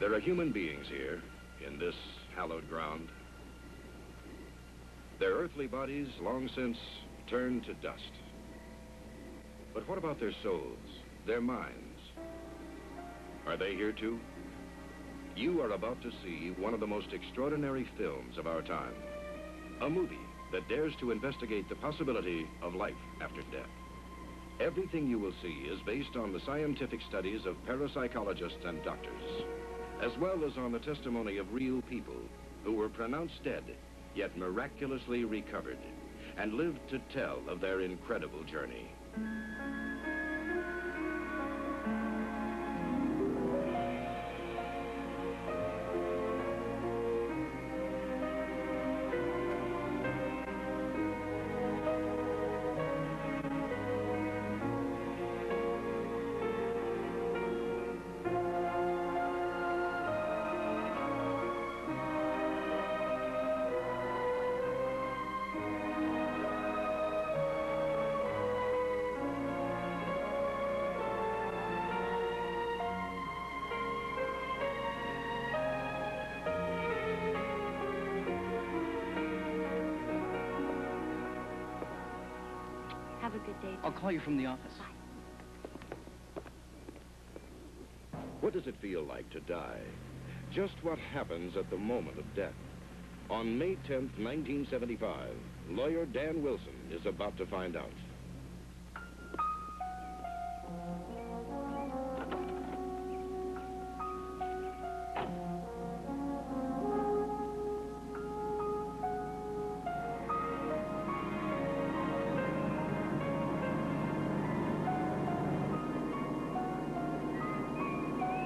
There are human beings here, in this hallowed ground. Their earthly bodies long since turned to dust. But what about their souls, their minds? Are they here too? You are about to see one of the most extraordinary films of our time. A movie that dares to investigate the possibility of life after death. Everything you will see is based on the scientific studies of parapsychologists and doctors, as well as on the testimony of real people who were pronounced dead, yet miraculously recovered, and lived to tell of their incredible journey. Have a good day. I'll call you from the office. Bye. What does it feel like to die? Just what happens at the moment of death? On May 10th, 1975, lawyer Dan Wilson is about to find out.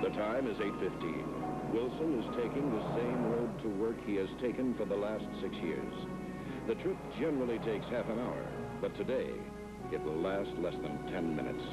The time is 8:15. Wilson is taking the same road to work he has taken for the last 6 years. The trip generally takes half an hour, but today it will last less than 10 minutes.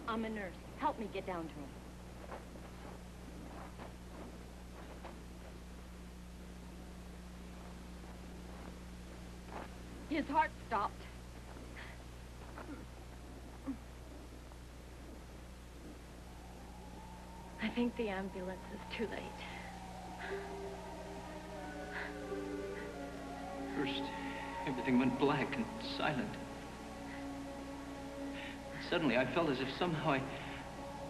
I'm a nurse. Help me get down to him. His heart stopped. I think the ambulance is too late. First, everything went black and silent. Suddenly, I felt as if somehow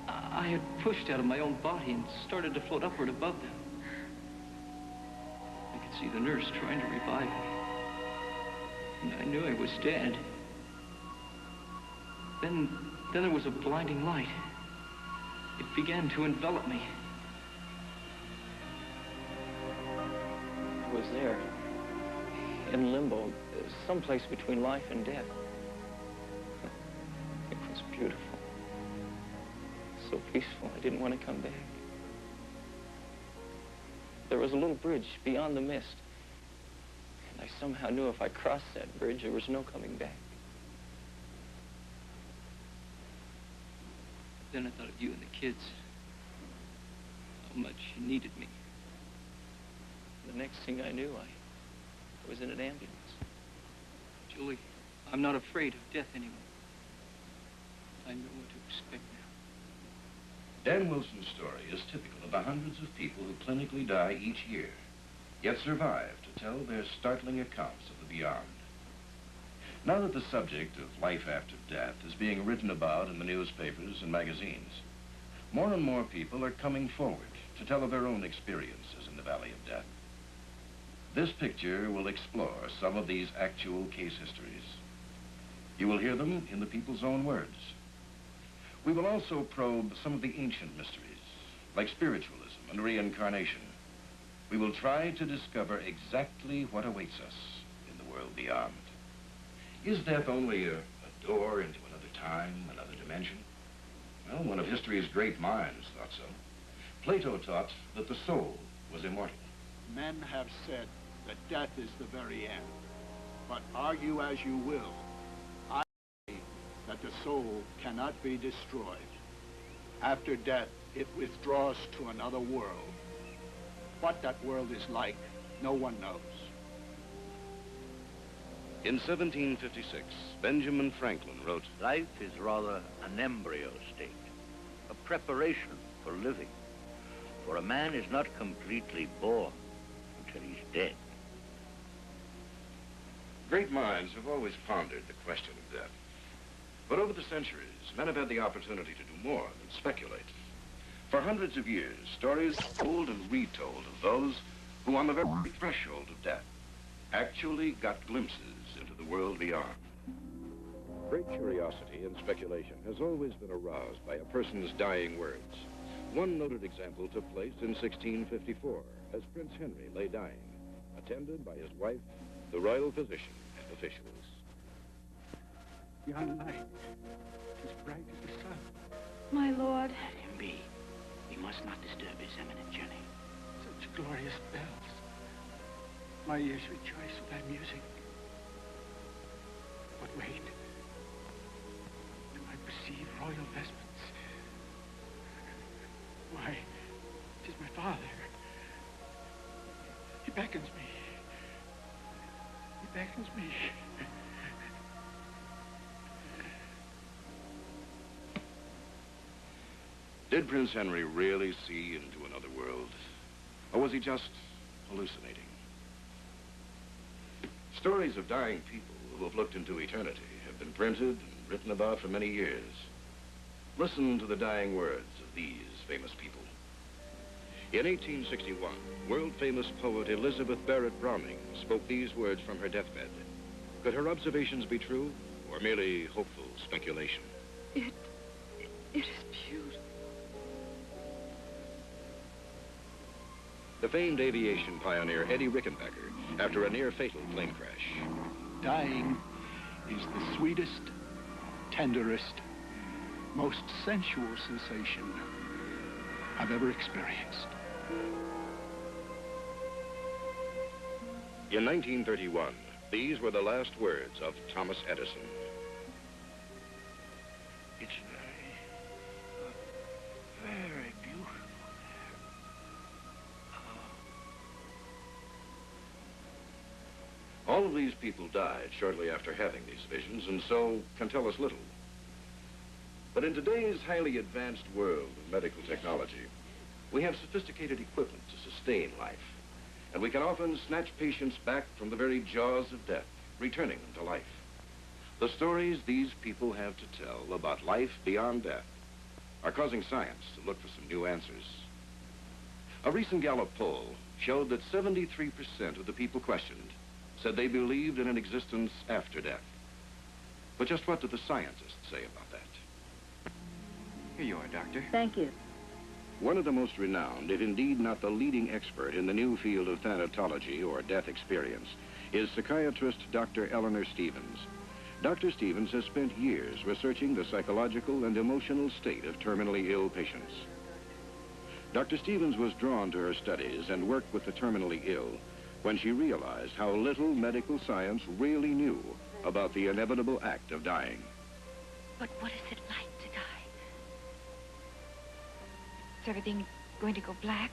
I had pushed out of my own body and started to float upward above them. I could see the nurse trying to revive me. And I knew I was dead. Then there was a blinding light. It began to envelop me. I was there, in limbo, someplace between life and death. It was beautiful. So peaceful, I didn't want to come back. There was a little bridge beyond the mist. And I somehow knew if I crossed that bridge, there was no coming back. Then I thought of you and the kids. How much you needed me. The next thing I knew, I was in an ambulance. Julie, I'm not afraid of death anymore. I know what to expect now. Dan Wilson's story is typical of the hundreds of people who clinically die each year, yet survive to tell their startling accounts of the beyond. Now that the subject of life after death is being written about in the newspapers and magazines, more and more people are coming forward to tell of their own experiences in the Valley of Death. This picture will explore some of these actual case histories. You will hear them in the people's own words. We will also probe some of the ancient mysteries, like spiritualism and reincarnation. We will try to discover exactly what awaits us in the world beyond. Is death only a door into another time, another dimension? Well, one of history's great minds thought so. Plato taught that the soul was immortal. Men have said that death is the very end. But argue as you will, I say that the soul cannot be destroyed. After death, it withdraws to another world. What that world is like, no one knows. In 1756, Benjamin Franklin wrote, Life is rather an embryo state, a preparation for living. For a man is not completely born until he's dead. Great minds have always pondered the question of death. But over the centuries, men have had the opportunity to do more than speculate. For hundreds of years, stories are told and retold of those who, on the very threshold of death, actually got glimpses into the world beyond. Great curiosity and speculation has always been aroused by a person's dying words. One noted example took place in 1654, as Prince Henry lay dying, attended by his wife, the royal physician, and officials. Young knight, as bright as the sun. My lord. Let him be. We must not disturb his eminent journey. Such glorious bells. My ears rejoice with thy music. But wait. Do I perceive royal vestments? Why, 'tis my father. He beckons me. He beckons me. Did Prince Henry really see into another world? Or was he just hallucinating? Stories of dying people who have looked into eternity have been printed and written about for many years. Listen to the dying words of these famous people. In 1861, world-famous poet Elizabeth Barrett Browning spoke these words from her deathbed. Could her observations be true, or merely hopeful speculation? It is beautiful. The famed aviation pioneer Eddie Rickenbacker, after a near-fatal plane crash. Dying is the sweetest, tenderest, most sensual sensation I've ever experienced. In 1931, these were the last words of Thomas Edison. It's very beautiful. All of these people died shortly after having these visions, and so can tell us little. But in today's highly advanced world of medical technology, we have sophisticated equipment to sustain life, and we can often snatch patients back from the very jaws of death, returning them to life. The stories these people have to tell about life beyond death are causing science to look for some new answers. A recent Gallup poll showed that 73% of the people questioned said they believed in an existence after death. But just what did the scientists say about that? Here you are, Doctor. Thank you. One of the most renowned, if indeed not the leading expert in the new field of thanatology, or death experience, is psychiatrist Dr. Eleanor Stevens. Dr. Stevens has spent years researching the psychological and emotional state of terminally ill patients. Dr. Stevens was drawn to her studies and worked with the terminally ill when she realized how little medical science really knew about the inevitable act of dying. But what is it like to die? Is everything going to go black?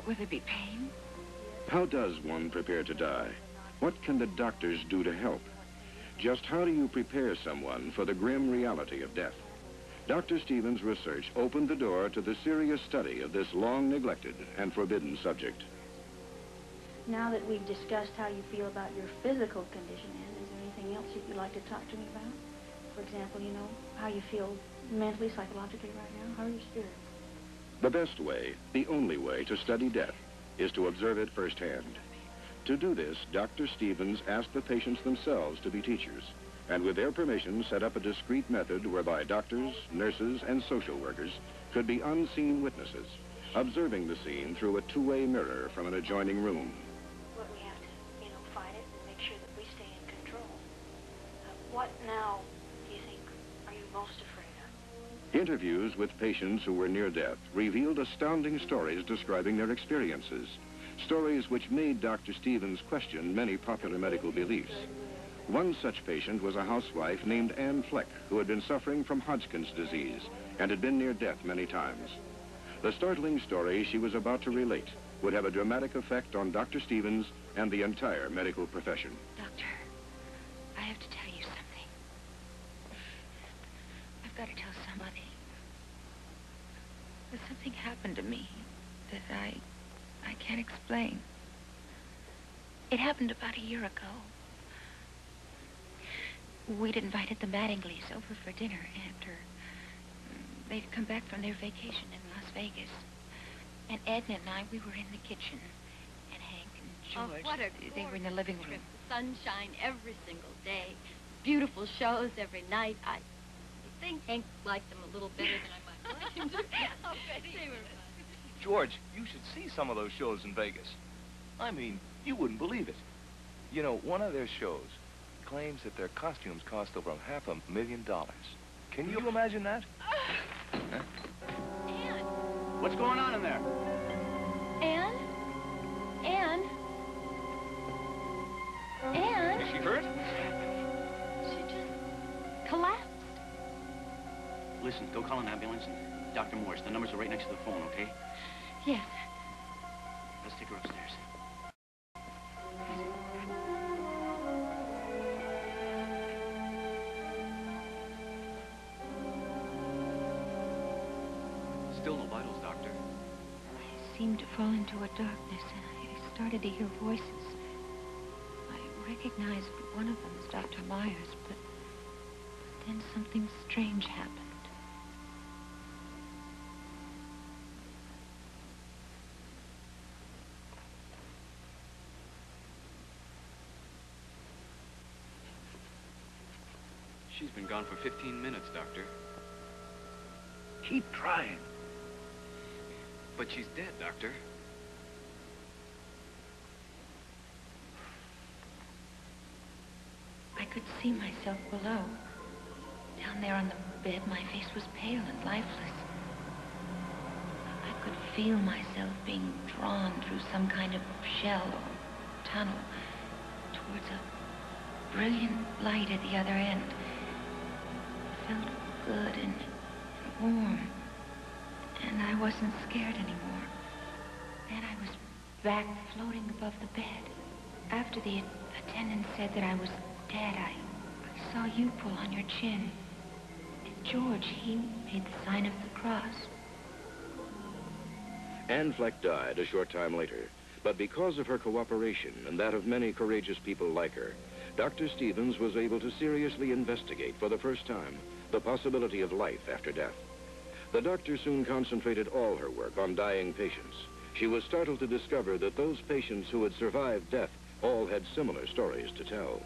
Will there be pain? How does one prepare to die? What can the doctors do to help? Just how do you prepare someone for the grim reality of death? Dr. Stevens' research opened the door to the serious study of this long-neglected and forbidden subject. Now that we've discussed how you feel about your physical condition, is there anything anything else you'd like to talk to me about? For example, you know, how you feel mentally, psychologically right now? How are your spirits? The best way, the only way to study death is to observe it firsthand. To do this, Dr. Stevens asked the patients themselves to be teachers, and with their permission set up a discreet method whereby doctors, nurses, and social workers could be unseen witnesses, observing the scene through a two-way mirror from an adjoining room. But we have to, you know, fight it and make sure that we stay in control. What now, do you think, are you most afraid of? Interviews with patients who were near death revealed astounding stories describing their experiences, stories which made Dr. Stevens question many popular medical beliefs. One such patient was a housewife named Anne Fleck, who had been suffering from Hodgkin's disease and had been near death many times. The startling story she was about to relate would have a dramatic effect on Dr. Stevens and the entire medical profession. Doctor, I have to tell you something. I've got to tell somebody. There's something happened to me that I can't explain. It happened about a year ago. We'd invited the Mattingleys over for dinner after they'd come back from their vacation in Las Vegas. And Edna and I, we were in the kitchen. And Hank and George, oh, what a they were in the living room. trip. Sunshine every single day. Beautiful shows every night. I think Hank liked them a little better than I might like him to. Oh, they were fun. George, you should see some of those shows in Vegas. I mean, you wouldn't believe it. You know, one of their shows claims that their costumes cost over $500,000. Can you imagine that? Huh? Anne? What's going on in there? Anne? Anne? Anne? Is she hurt? She just collapsed. Listen, go call an ambulance and Dr. Morse. The numbers are right next to the phone, okay? Yes. Let's take her upstairs. Still no vitals, Doctor. I seemed to fall into a darkness, and I started to hear voices. I recognized one of them as Dr. Myers, but then something strange happened. She's been gone for 15 minutes, Doctor. Keep trying. But she's dead, Doctor. I could see myself below. Down there on the bed, my face was pale and lifeless. I could feel myself being drawn through some kind of shell or tunnel towards a brilliant light at the other end. It felt good and warm, and I wasn't scared anymore. Then I was back floating above the bed. After the attendant said that I was dead, I saw you pull on your chin. And George, he made the sign of the cross. Anne Fleck died a short time later, but because of her cooperation and that of many courageous people like her, Dr. Stevens was able to seriously investigate for the first time the possibility of life after death. The doctor soon concentrated all her work on dying patients. She was startled to discover that those patients who had survived death all had similar stories to tell.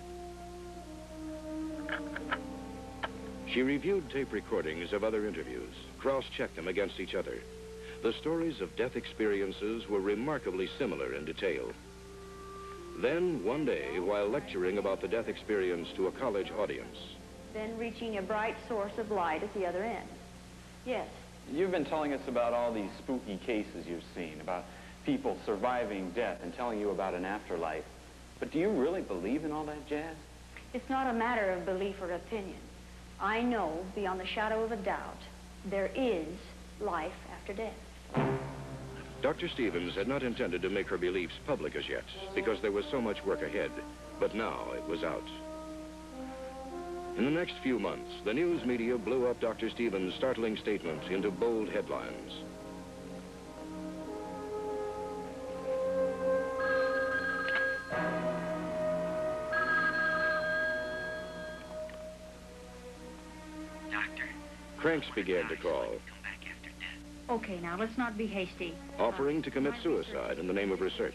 She reviewed tape recordings of other interviews, cross-checked them against each other. The stories of death experiences were remarkably similar in detail. Then, one day, while lecturing about the death experience to a college audience, Then reaching a bright source of light at the other end. Yes. You've been telling us about all these spooky cases you've seen, about people surviving death and telling you about an afterlife. But do you really believe in all that jazz? It's not a matter of belief or opinion. I know, beyond the shadow of a doubt, there is life after death. Dr. Stevens had not intended to make her beliefs public as yet, because there was so much work ahead. But now it was out. In the next few months, the news media blew up Dr. Stevens' startling statement into bold headlines. cranks began to call, Okay, now, let's not be hasty. offering to commit suicide in the name of research.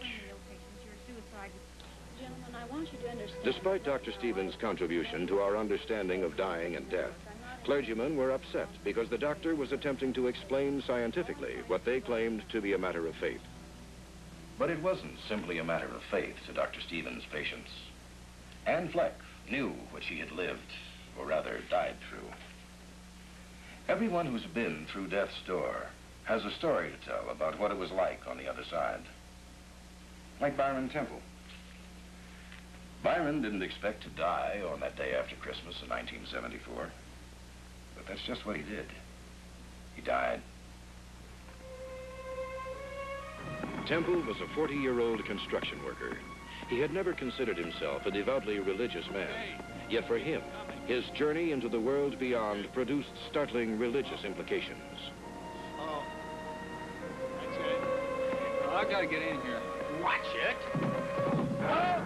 Gentlemen, I want you to understand. Despite Dr. Stevens' contribution to our understanding of dying and death, clergymen were upset because the doctor was attempting to explain scientifically what they claimed to be a matter of faith. But it wasn't simply a matter of faith to Dr. Stevens' patients. Anne Fleck knew what she had lived, or rather died through. Everyone who's been through death's door has a story to tell about what it was like on the other side. Like Byron Temple. Byron didn't expect to die on that day after Christmas in 1974. But that's just what he did. He died. Temple was a 40-year-old construction worker. He had never considered himself a devoutly religious man. Yet for him, his journey into the world beyond produced startling religious implications. Oh, that's it. Well, I gotta get in here. Watch it. Oh!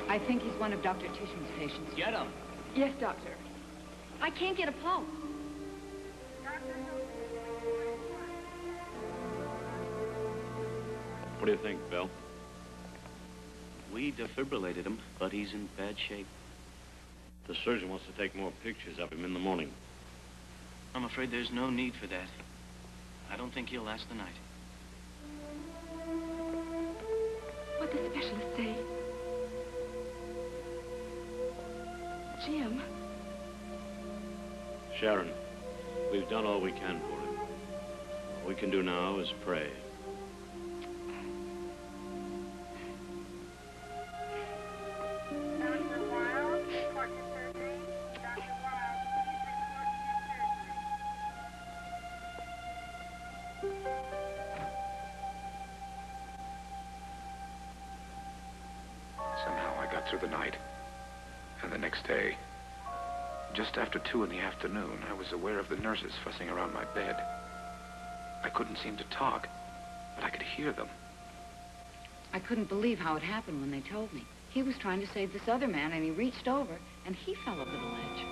I think he's one of Dr. Tishman's patients. Get him. Yes, doctor. I can't get a pulse. What do you think, Bill? We defibrillated him, but he's in bad shape. The surgeon wants to take more pictures of him in the morning. I'm afraid there's no need for that. I don't think he'll last the night. What'd the specialist say? Jim. Sharon, we've done all we can for him. All we can do now is pray. Somehow I got through the night. And the next day, just after 2 in the afternoon, I was aware of the nurses fussing around my bed. I couldn't seem to talk, but I could hear them. I couldn't believe how it happened when they told me. He was trying to save this other man, and he reached over, and he fell over the ledge.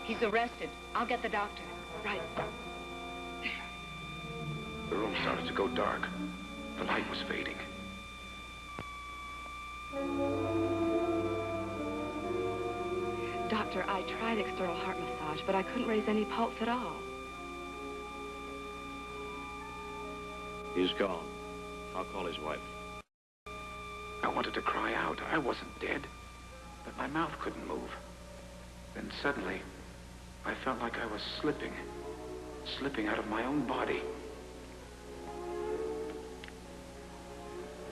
He's arrested. I'll get the doctor. Right. The room started to go dark. The light was fading. Doctor, I tried external heart massage, but I couldn't raise any pulse at all. He's gone. I'll call his wife. I wanted to cry out. I wasn't dead, but my mouth couldn't move. Then suddenly, I felt like I was slipping out of my own body,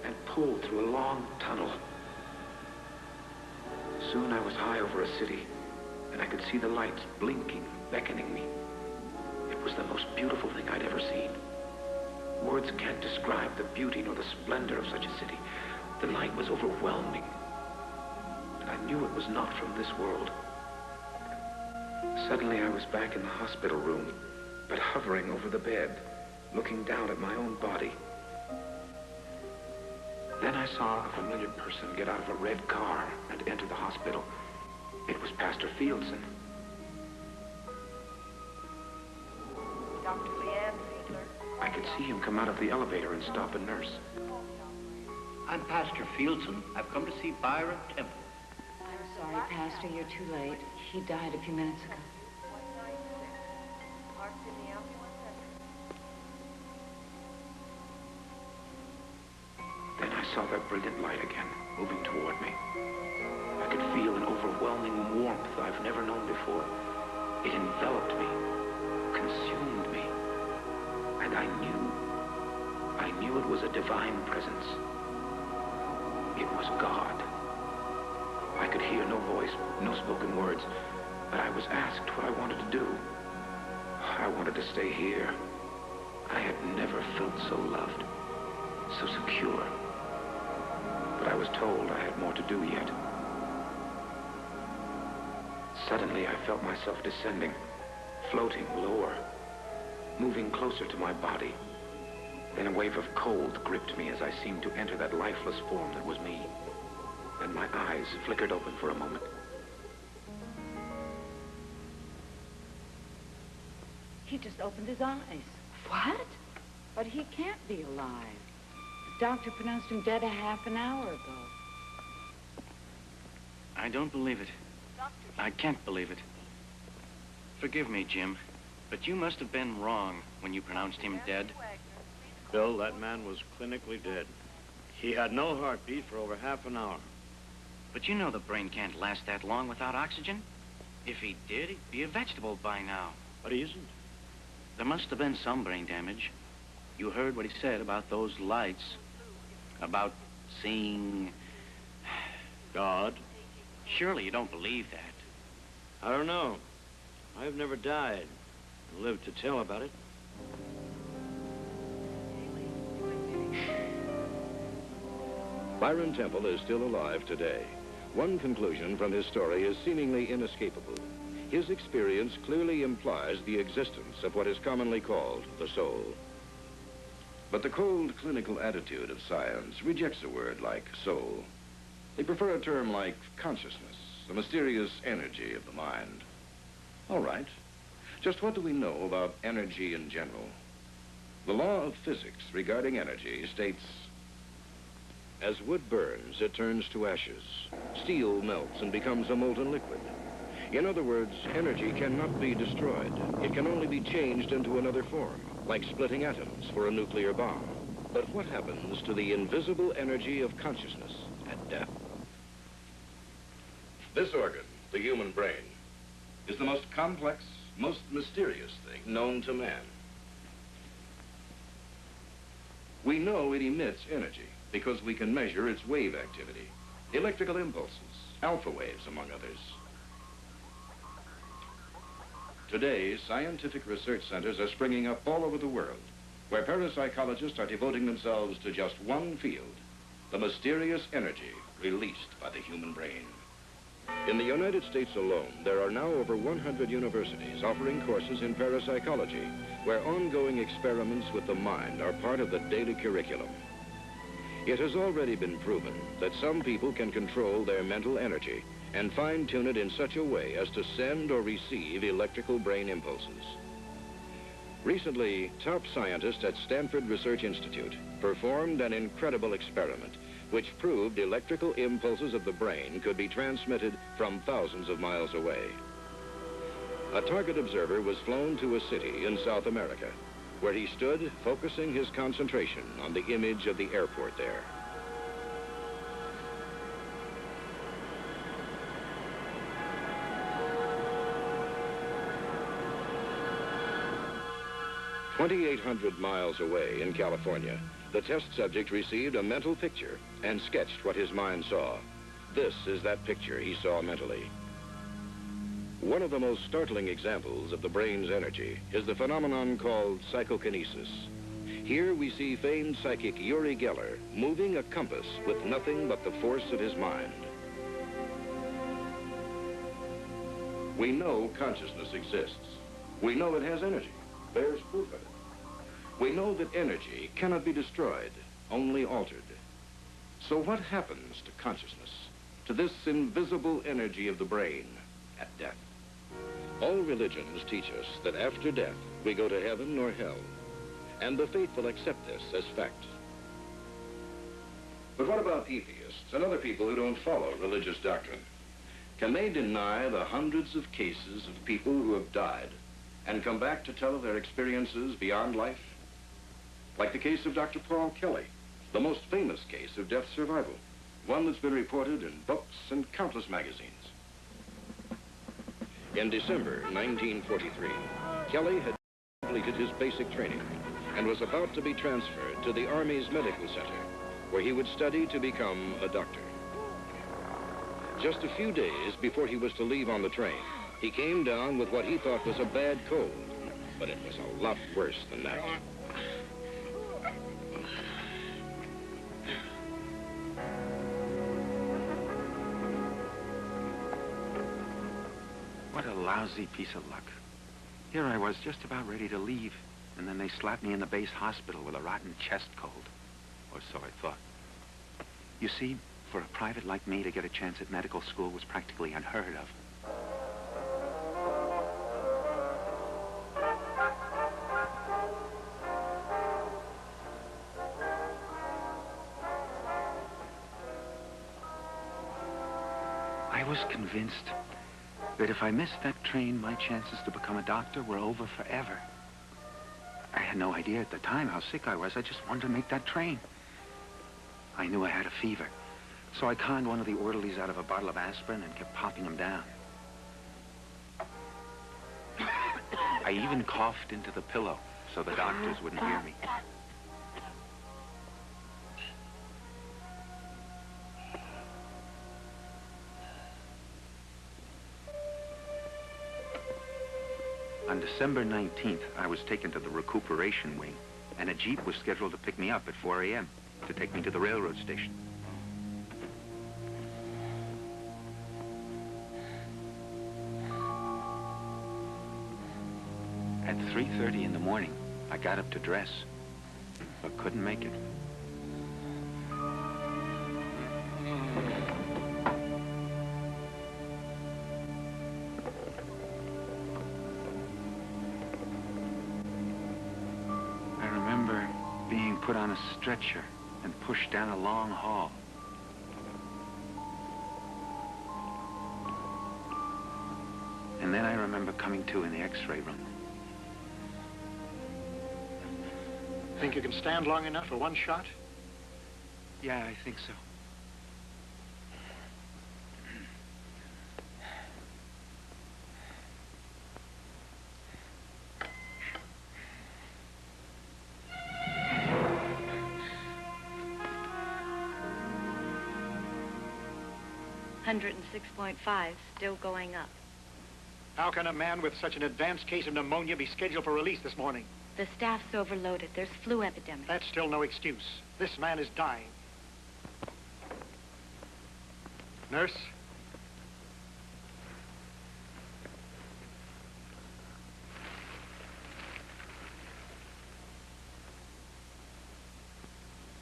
and pulled through a long tunnel. Soon I was high over a city, and I could see the lights blinking, beckoning me. It was the most beautiful thing I'd ever seen. Words can't describe the beauty nor the splendor of such a city. The light was overwhelming, and I knew it was not from this world. Suddenly I was back in the hospital room, but hovering over the bed, looking down at my own body. Then I saw a familiar person get out of a red car and enter the hospital. It was Pastor Fieldson. Dr. Leanne Fiedler. I could see him come out of the elevator and stop a nurse. I'm Pastor Fieldson. I've come to see Byron Temple. I'm sorry, Pastor, you're too late. He died a few minutes ago. Then I saw that brilliant light again, moving toward me. I could feel an overwhelming overwhelming warmth I've never known before. It enveloped me, consumed me, and I knew it was a divine presence. It was God. I could hear no voice, no spoken words, but I was asked what I wanted to do. I wanted to stay here. I had never felt so loved, so secure. But I was told I had more to do yet. Suddenly, I felt myself descending, floating lower, moving closer to my body. Then a wave of cold gripped me as I seemed to enter that lifeless form that was me. And my eyes flickered open for a moment. He just opened his eyes. What? But he can't be alive. The doctor pronounced him dead a half an hour ago. I don't believe it. I can't believe it. Forgive me, Jim, but you must have been wrong when you pronounced him dead. Bill, that man was clinically dead. He had no heartbeat for over half an hour. But you know the brain can't last that long without oxygen. If he did, he'd be a vegetable by now. But he isn't. There must have been some brain damage. You heard what he said about those lights. About seeing... God? Surely you don't believe that. I don't know. I've never died and lived to tell about it. Byron Temple is still alive today. One conclusion from his story is seemingly inescapable. His experience clearly implies the existence of what is commonly called the soul. But the cold clinical attitude of science rejects a word like soul. They prefer a term like consciousness, the mysterious energy of the mind. All right. Just what do we know about energy in general? The law of physics regarding energy states, as wood burns, it turns to ashes. Steel melts and becomes a molten liquid. In other words, energy cannot be destroyed. It can only be changed into another form, like splitting atoms for a nuclear bomb. But what happens to the invisible energy of consciousness at death? This organ, the human brain, is the most complex, most mysterious thing known to man. We know it emits energy because we can measure its wave activity, electrical impulses, alpha waves, among others. Today, scientific research centers are springing up all over the world, where parapsychologists are devoting themselves to just one field, the mysterious energy released by the human brain. In the United States alone, there are now over 100 universities offering courses in parapsychology, where ongoing experiments with the mind are part of the daily curriculum. It has already been proven that some people can control their mental energy and fine-tune it in such a way as to send or receive electrical brain impulses. Recently, top scientists at Stanford Research Institute performed an incredible experiment which proved electrical impulses of the brain could be transmitted from thousands of miles away. A target observer was flown to a city in South America, where he stood focusing his concentration on the image of the airport there. "2,800 miles away in California, the test subject received a mental picture and sketched what his mind saw. This is that picture he saw mentally. One of the most startling examples of the brain's energy is the phenomenon called psychokinesis. Here we see famed psychic Uri Geller moving a compass with nothing but the force of his mind. We know consciousness exists. We know it has energy. There's proof of it. We know that energy cannot be destroyed, only altered. So what happens to consciousness, to this invisible energy of the brain at death? All religions teach us that after death, we go to heaven or hell, and the faithful accept this as fact. But what about atheists and other people who don't follow religious doctrine? Can they deny the hundreds of cases of people who have died and come back to tell of their experiences beyond life? Like the case of Dr. Paul Kelly, the most famous case of death survival, one that's been reported in books and countless magazines. In December 1943, Kelly had completed his basic training and was about to be transferred to the Army's medical center, where he would study to become a doctor. Just a few days before he was to leave on the train, he came down with what he thought was a bad cold, but it was a lot worse than that. What a lousy piece of luck. Here I was just about ready to leave, and then they slapped me in the base hospital with a rotten chest cold. Or so I thought. You see, for a private like me to get a chance at medical school was practically unheard of. I was convinced that if I missed that train, my chances to become a doctor were over forever. I had no idea at the time how sick I was. I just wanted to make that train. I knew I had a fever, so I conned one of the orderlies out of a bottle of aspirin and kept popping him down. I even coughed into the pillow so the doctors wouldn't hear me. On December 19th, I was taken to the recuperation wing, and a jeep was scheduled to pick me up at 4 a.m. to take me to the railroad station. At 3:30 in the morning, I got up to dress, but couldn't make it. Put on a stretcher and pushed down a long hall. And then I remember coming to in the X-ray room. Think you can stand long enough for one shot? Yeah, I think so. .5, still going up. How can a man with such an advanced case of pneumonia be scheduled for release this morning? The staff's overloaded. There's flu epidemic. That's still no excuse. This man is dying. Nurse?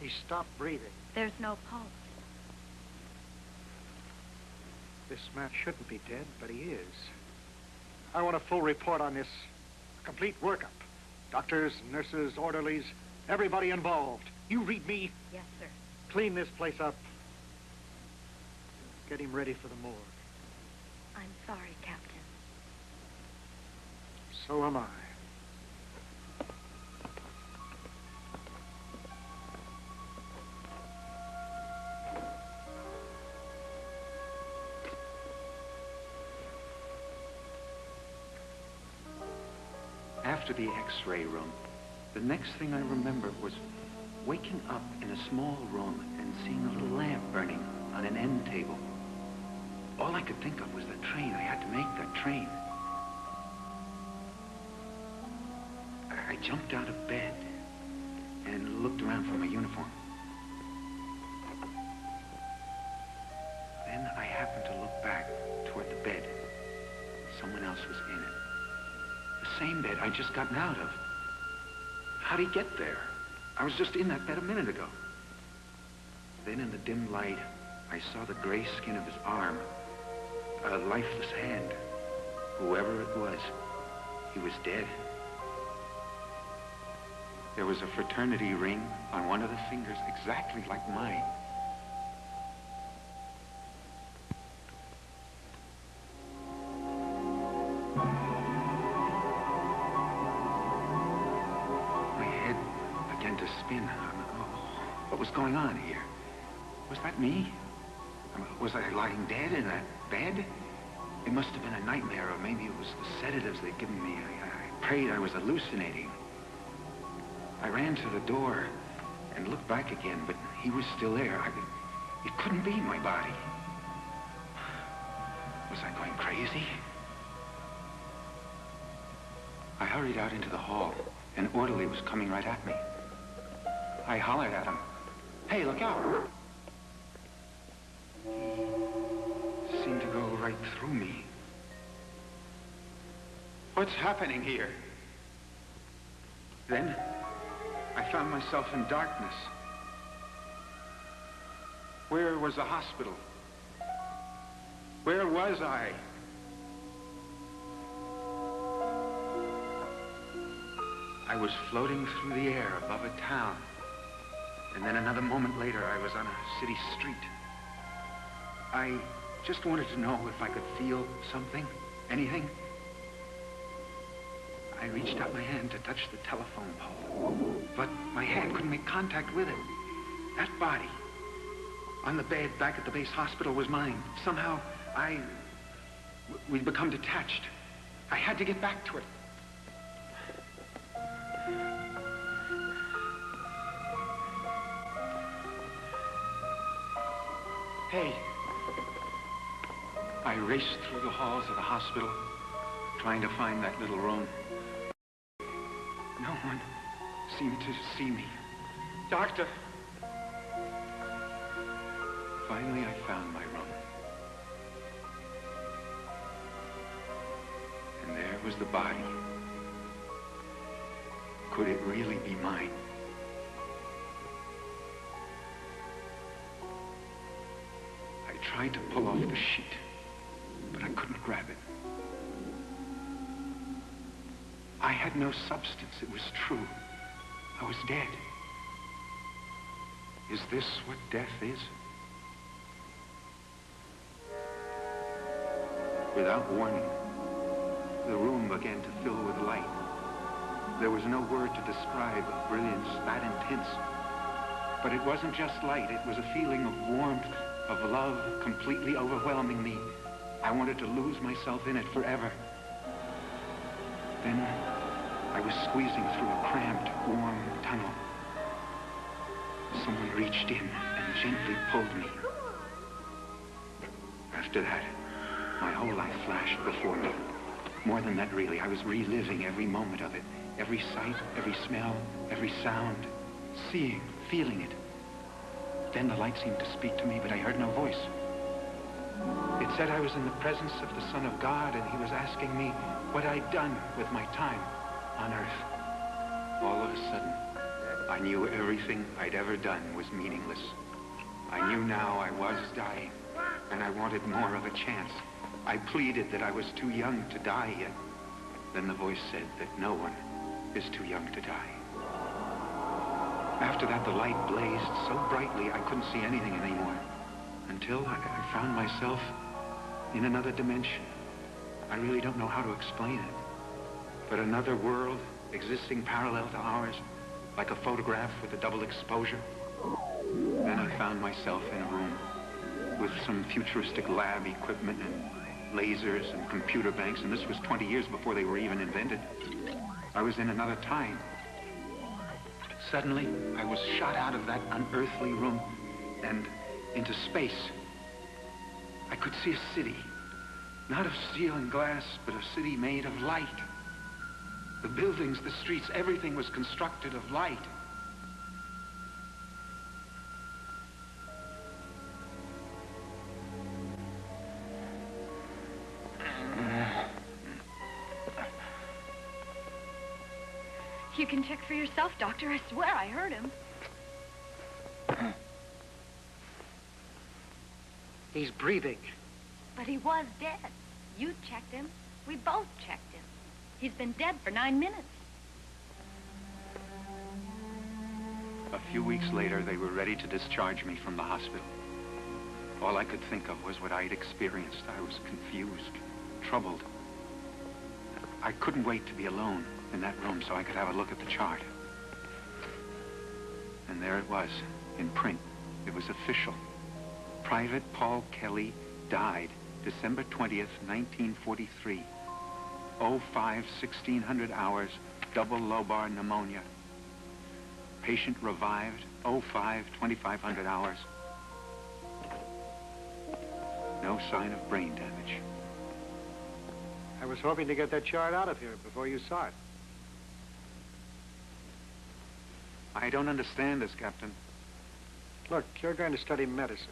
He stopped breathing. There's no pulse. This man shouldn't be dead, but he is. I want a full report on this. A complete workup. Doctors, nurses, orderlies, everybody involved. You read me? Yes, sir. Clean this place up. Get him ready for the morgue. I'm sorry, Captain. So am I. After the X-ray room, the next thing I remember was waking up in a small room and seeing a little lamp burning on an end table. All I could think of was the train. I had to make that train. I jumped out of bed and looked around for my uniform. Then I happened to look back toward the bed. Someone else was in it. The same bed I'd just gotten out of. How'd he get there? I was just in that bed a minute ago. Then in the dim light, I saw the gray skin of his arm, a lifeless hand. Whoever it was, he was dead. There was a fraternity ring on one of the fingers exactly like mine. Spin. What was going on here? Was that me? Was I lying dead in that bed? It must have been a nightmare, or maybe it was the sedatives they'd given me. I prayed I was hallucinating. I ran to the door and looked back again, but he was still there. It couldn't be my body. Was I going crazy? I hurried out into the hall. An orderly was coming right at me. I hollered at him, "Hey, look out!" He seemed to go right through me. What's happening here? Then, I found myself in darkness. Where was the hospital? Where was I? I was floating through the air above a town. And then another moment later, I was on a city street. I just wanted to know if I could feel something, anything. I reached out my hand to touch the telephone pole, but my hand couldn't make contact with it. That body on the bed back at the base hospital was mine. Somehow, we'd become detached. I had to get back to it. Hey. I raced through the halls of the hospital, trying to find that little room. No one seemed to see me. Doctor! Finally, I found my room. And there was the body. Could it really be mine? I tried to pull off the sheet, but I couldn't grab it. I had no substance. It was true. I was dead. Is this what death is? Without warning, the room began to fill with light. There was no word to describe a brilliance that intense. But it wasn't just light. It was a feeling of warmth, of love, completely overwhelming me. I wanted to lose myself in it forever. Then I was squeezing through a cramped, warm tunnel. Someone reached in and gently pulled me. After that, my whole life flashed before me. More than that, really. I was reliving every moment of it. Every sight, every smell, every sound. Seeing, feeling it. Then the light seemed to speak to me, but I heard no voice. It said I was in the presence of the Son of God, and he was asking me what I'd done with my time on Earth. All of a sudden, I knew everything I'd ever done was meaningless. I knew now I was dying, and I wanted more of a chance. I pleaded that I was too young to die yet. Then the voice said that no one is too young to die. After that, the light blazed so brightly I couldn't see anything anymore. Until I found myself in another dimension. I really don't know how to explain it. But another world existing parallel to ours, like a photograph with a double exposure. Then I found myself in a room with some futuristic lab equipment and lasers and computer banks, and this was 20 years before they were even invented. I was in another time. Suddenly, I was shot out of that unearthly room and into space. I could see a city, not of steel and glass, but a city made of light. The buildings, the streets, everything was constructed of light. You can check for yourself, Doctor. I swear I heard him. He's breathing. But he was dead. You checked him. We both checked him. He's been dead for 9 minutes. A few weeks later, they were ready to discharge me from the hospital. All I could think of was what I'd experienced. I was confused, troubled. I couldn't wait to be alone in that room so I could have a look at the chart. And there it was, in print. It was official. Private Paul Kelly died December 20th, 1943. 1600 hours, double lobar pneumonia. Patient revived, 2500 hours. No sign of brain damage. I was hoping to get that chart out of here before you saw it. I don't understand this, Captain. Look, you're going to study medicine.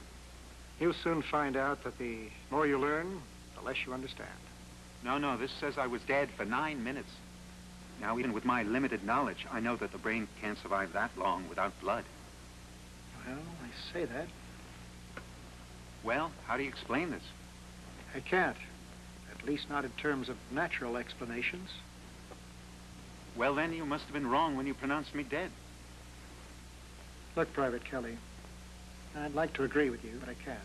You'll soon find out that the more you learn, the less you understand. No, this says I was dead for 9 minutes. Now, even with my limited knowledge, I know that the brain can't survive that long without blood. Well, I say that. Well, how do you explain this? I can't. At least not in terms of natural explanations. Well, then, you must have been wrong when you pronounced me dead. Look, Private Kelly, I'd like to agree with you, but I can't.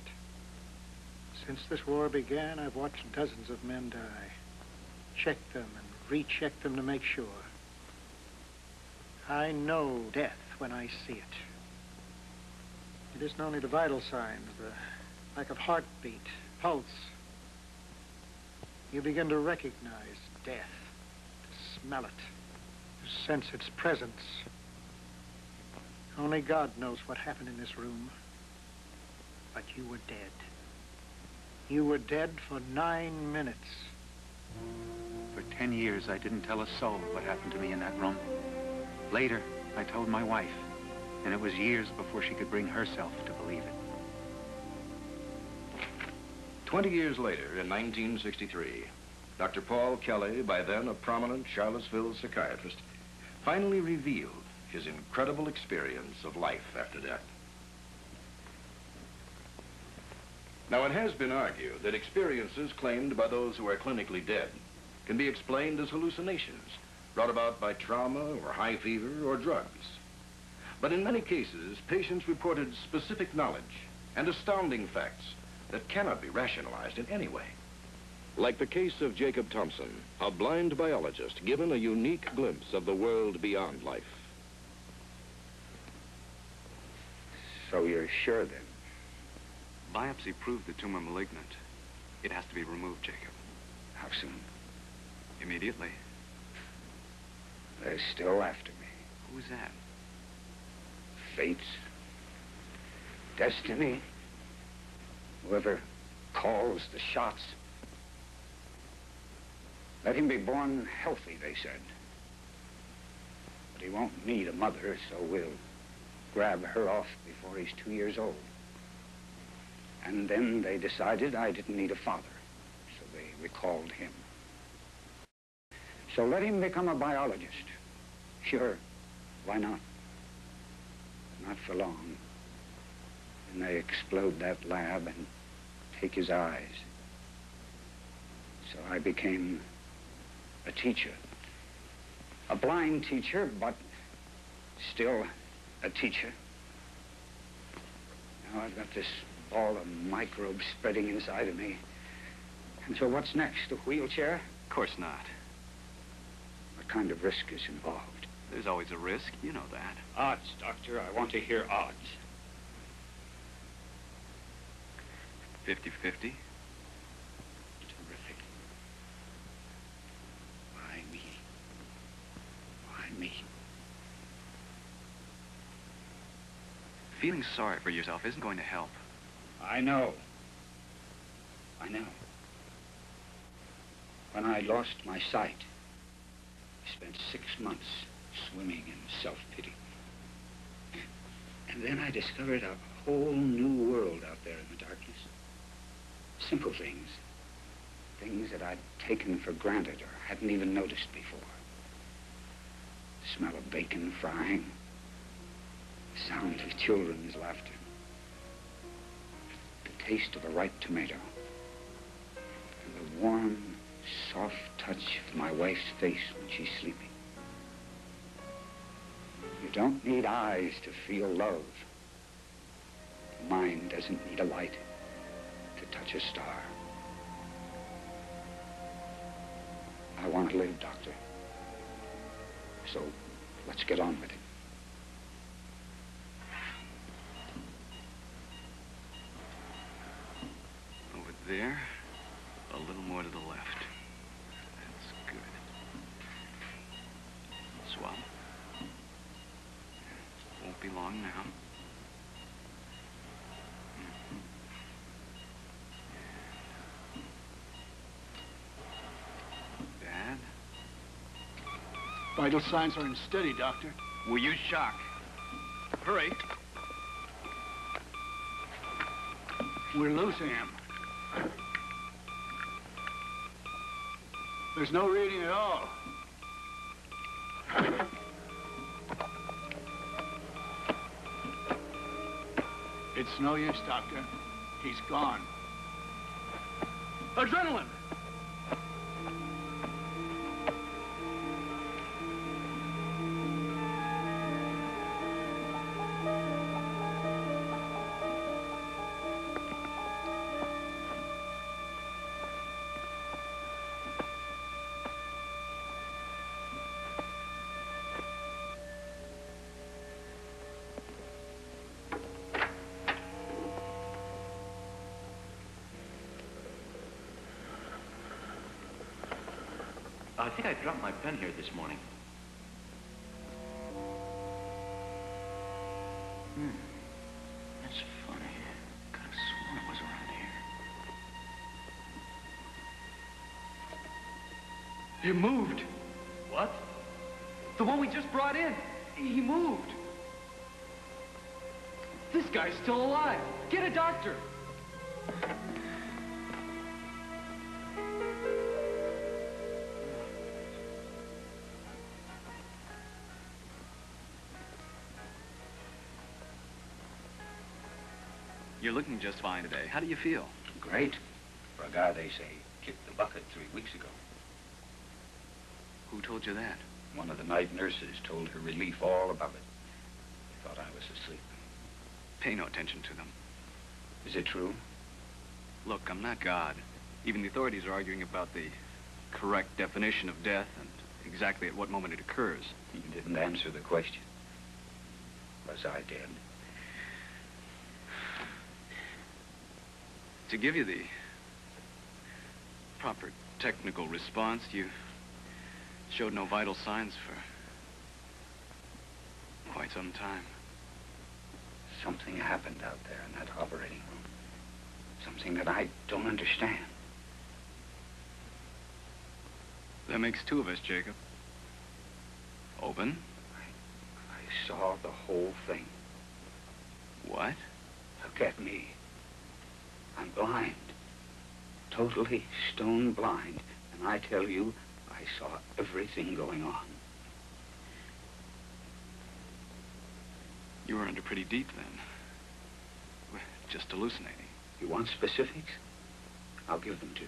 Since this war began, I've watched dozens of men die. Checked them and rechecked them to make sure. I know death when I see it. It isn't only the vital signs, the lack of heartbeat, pulse. You begin to recognize death, to smell it, to sense its presence. Only God knows what happened in this room. But you were dead. You were dead for 9 minutes. For 10 years, I didn't tell a soul what happened to me in that room. Later, I told my wife, and it was years before she could bring herself to believe it. 20 years later, in 1963, Dr. Paul Kelly, by then a prominent Charlottesville psychiatrist, finally revealed his incredible experience of life after death. Now, it has been argued that experiences claimed by those who are clinically dead can be explained as hallucinations brought about by trauma or high fever or drugs. But in many cases, patients reported specific knowledge and astounding facts that cannot be rationalized in any way. Like the case of Jacob Thompson, a blind biologist given a unique glimpse of the world beyond life. So you're sure, then? Biopsy proved the tumor malignant. It has to be removed, Jacob. How soon? Immediately. They're still after me. Who's that? Fates. Destiny. Whoever calls the shots. Let him be born healthy, they said. But he won't need a mother, so we'll grab her off before he's 2 years old. And then they decided I didn't need a father, so they recalled him. So let him become a biologist. Sure, why not? Not for long. Then they explode that lab and take his eyes. So I became a teacher. A blind teacher, but still a teacher. Now I've got this ball of microbes spreading inside of me. And so what's next, a wheelchair? Of course not. What kind of risk is involved? There's always a risk, you know that. Odds, Doctor. I want to hear odds. 50-50. Terrific. Why me? Why me? Feeling sorry for yourself isn't going to help. I know. I know. When I lost my sight, I spent 6 months swimming in self-pity. And then I discovered a whole new world out there in the darkness. Simple things. Things that I'd taken for granted or hadn't even noticed before. The smell of bacon frying. The sound of children's laughter. The taste of a ripe tomato. And the warm, soft touch of my wife's face when she's sleeping. You don't need eyes to feel love. The mind doesn't need a light to touch a star. I want to live, Doctor. So let's get on with it. Over there. a little more to the left. That's good. Swallow. Won't be long now. Dad? Vital signs are unsteady, Doctor. We'll use shock. Hurry. We're losing him. There's no reading at all. It's no use, Doctor. He's gone. Adrenaline! I think I dropped my pen here this morning. That's funny. Could have sworn it was around here. It moved. What? The one we just brought in. He moved. This guy's still alive. Get a doctor. You're looking just fine today. How do you feel? Great. For a guy they say kicked the bucket 3 weeks ago. Who told you that? One of the night nurses told her relief all about it. They thought I was asleep. Pay no attention to them. Is it true? Look, I'm not God. Even the authorities are arguing about the correct definition of death and exactly at what moment it occurs. You didn't answer the question. Was I dead? To give you the proper technical response, you showed no vital signs for quite some time. Something happened out there in that operating room. Something that I don't understand. That makes two of us, Jacob. Open. I saw the whole thing. What? Look at me. I'm blind. Totally stone blind. And I tell you, I saw everything going on. You were under pretty deep then. We're just hallucinating. You want specifics? I'll give them to you.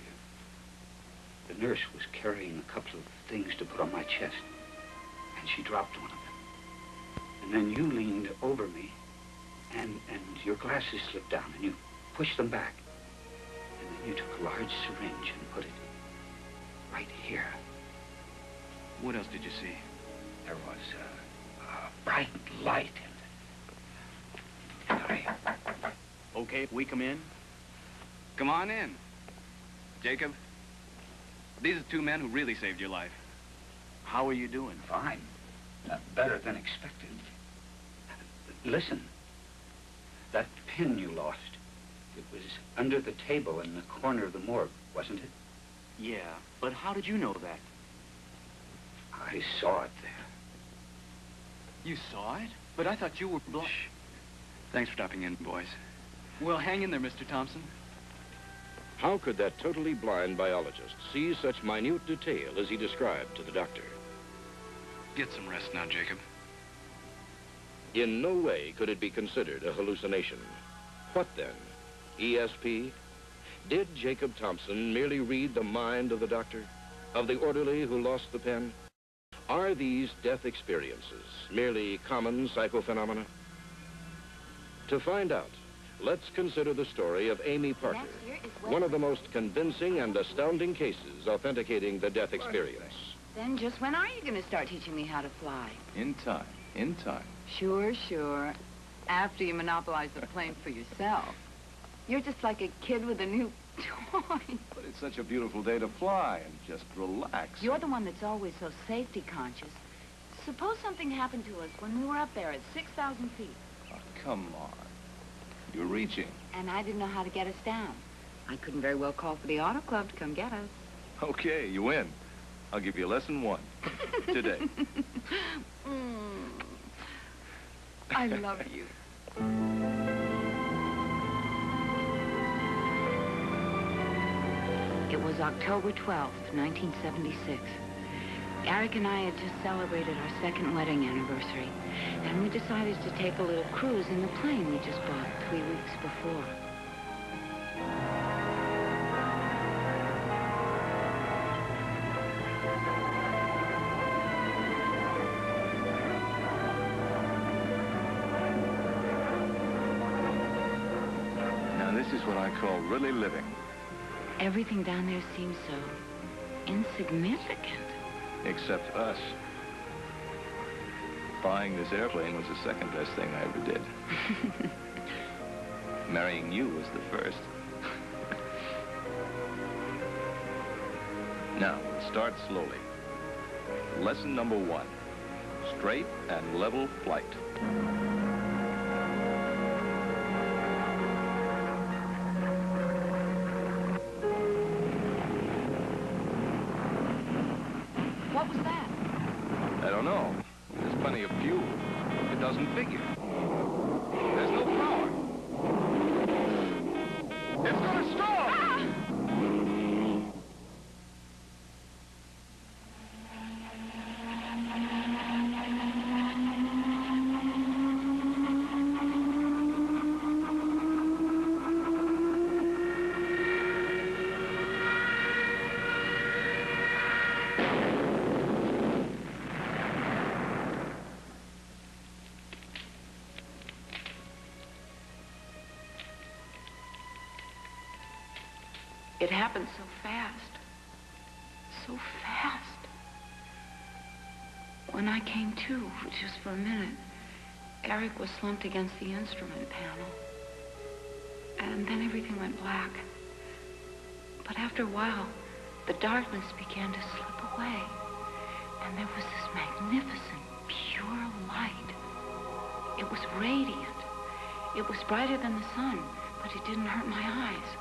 The nurse was carrying a couple of things to put on my chest, and she dropped one of them. And then you leaned over me, and your glasses slipped down, and you pushed them back. And then you took a large syringe and put it right here. What else did you see? There was a bright light. Okay, we come in? Come on in. Jacob, these are two men who really saved your life. How are you doing? Fine. Better than expected. Listen. That pin you lost, it was under the table in the corner of the morgue, wasn't it? Yeah, but how did you know that? I saw it there. You saw it? But I thought you were blind. Shh. Thanks for stopping in, boys. Well, hang in there, Mr. Thompson. How could that totally blind biologist see such minute detail as he described to the doctor? Get some rest now, Jacob. In no way could it be considered a hallucination. What then? ESP? Did Jacob Thompson merely read the mind of the doctor? Of the orderly who lost the pen? Are these death experiences merely common psychophenomena? To find out, let's consider the story of Amy Parker, one of the most convincing and astounding cases authenticating the death experience. Then just when are you going to start teaching me how to fly? In time. In time. Sure, sure. After you monopolize the plane for yourself. You're just like a kid with a new Joy. But it's such a beautiful day to fly and just relax. You're the one that's always so safety conscious. Suppose something happened to us when we were up there at 6,000 feet. Oh, come on. You're reaching. And I didn't know how to get us down. I couldn't very well call for the auto club to come get us. Okay, you win. I'll give you lesson 1 today. I love you. It was October 12th, 1976. Eric and I had just celebrated our second wedding anniversary, and we decided to take a little cruise in the plane we just bought 3 weeks before. Now, this is what I call really living. Everything down there seems so insignificant. Except us. Buying this airplane was the second best thing I ever did. Marrying you was the first. Now, start slowly. Lesson number 1. Straight and level flight. What was that? I don't know. There's plenty of fuel. It doesn't figure. There's no power. It's gonna stall! It happened so fast. So fast. When I came to, just for a minute, Eric was slumped against the instrument panel. And then everything went black. But after a while, the darkness began to slip away. And there was this magnificent, pure light. It was radiant. It was brighter than the sun, but it didn't hurt my eyes.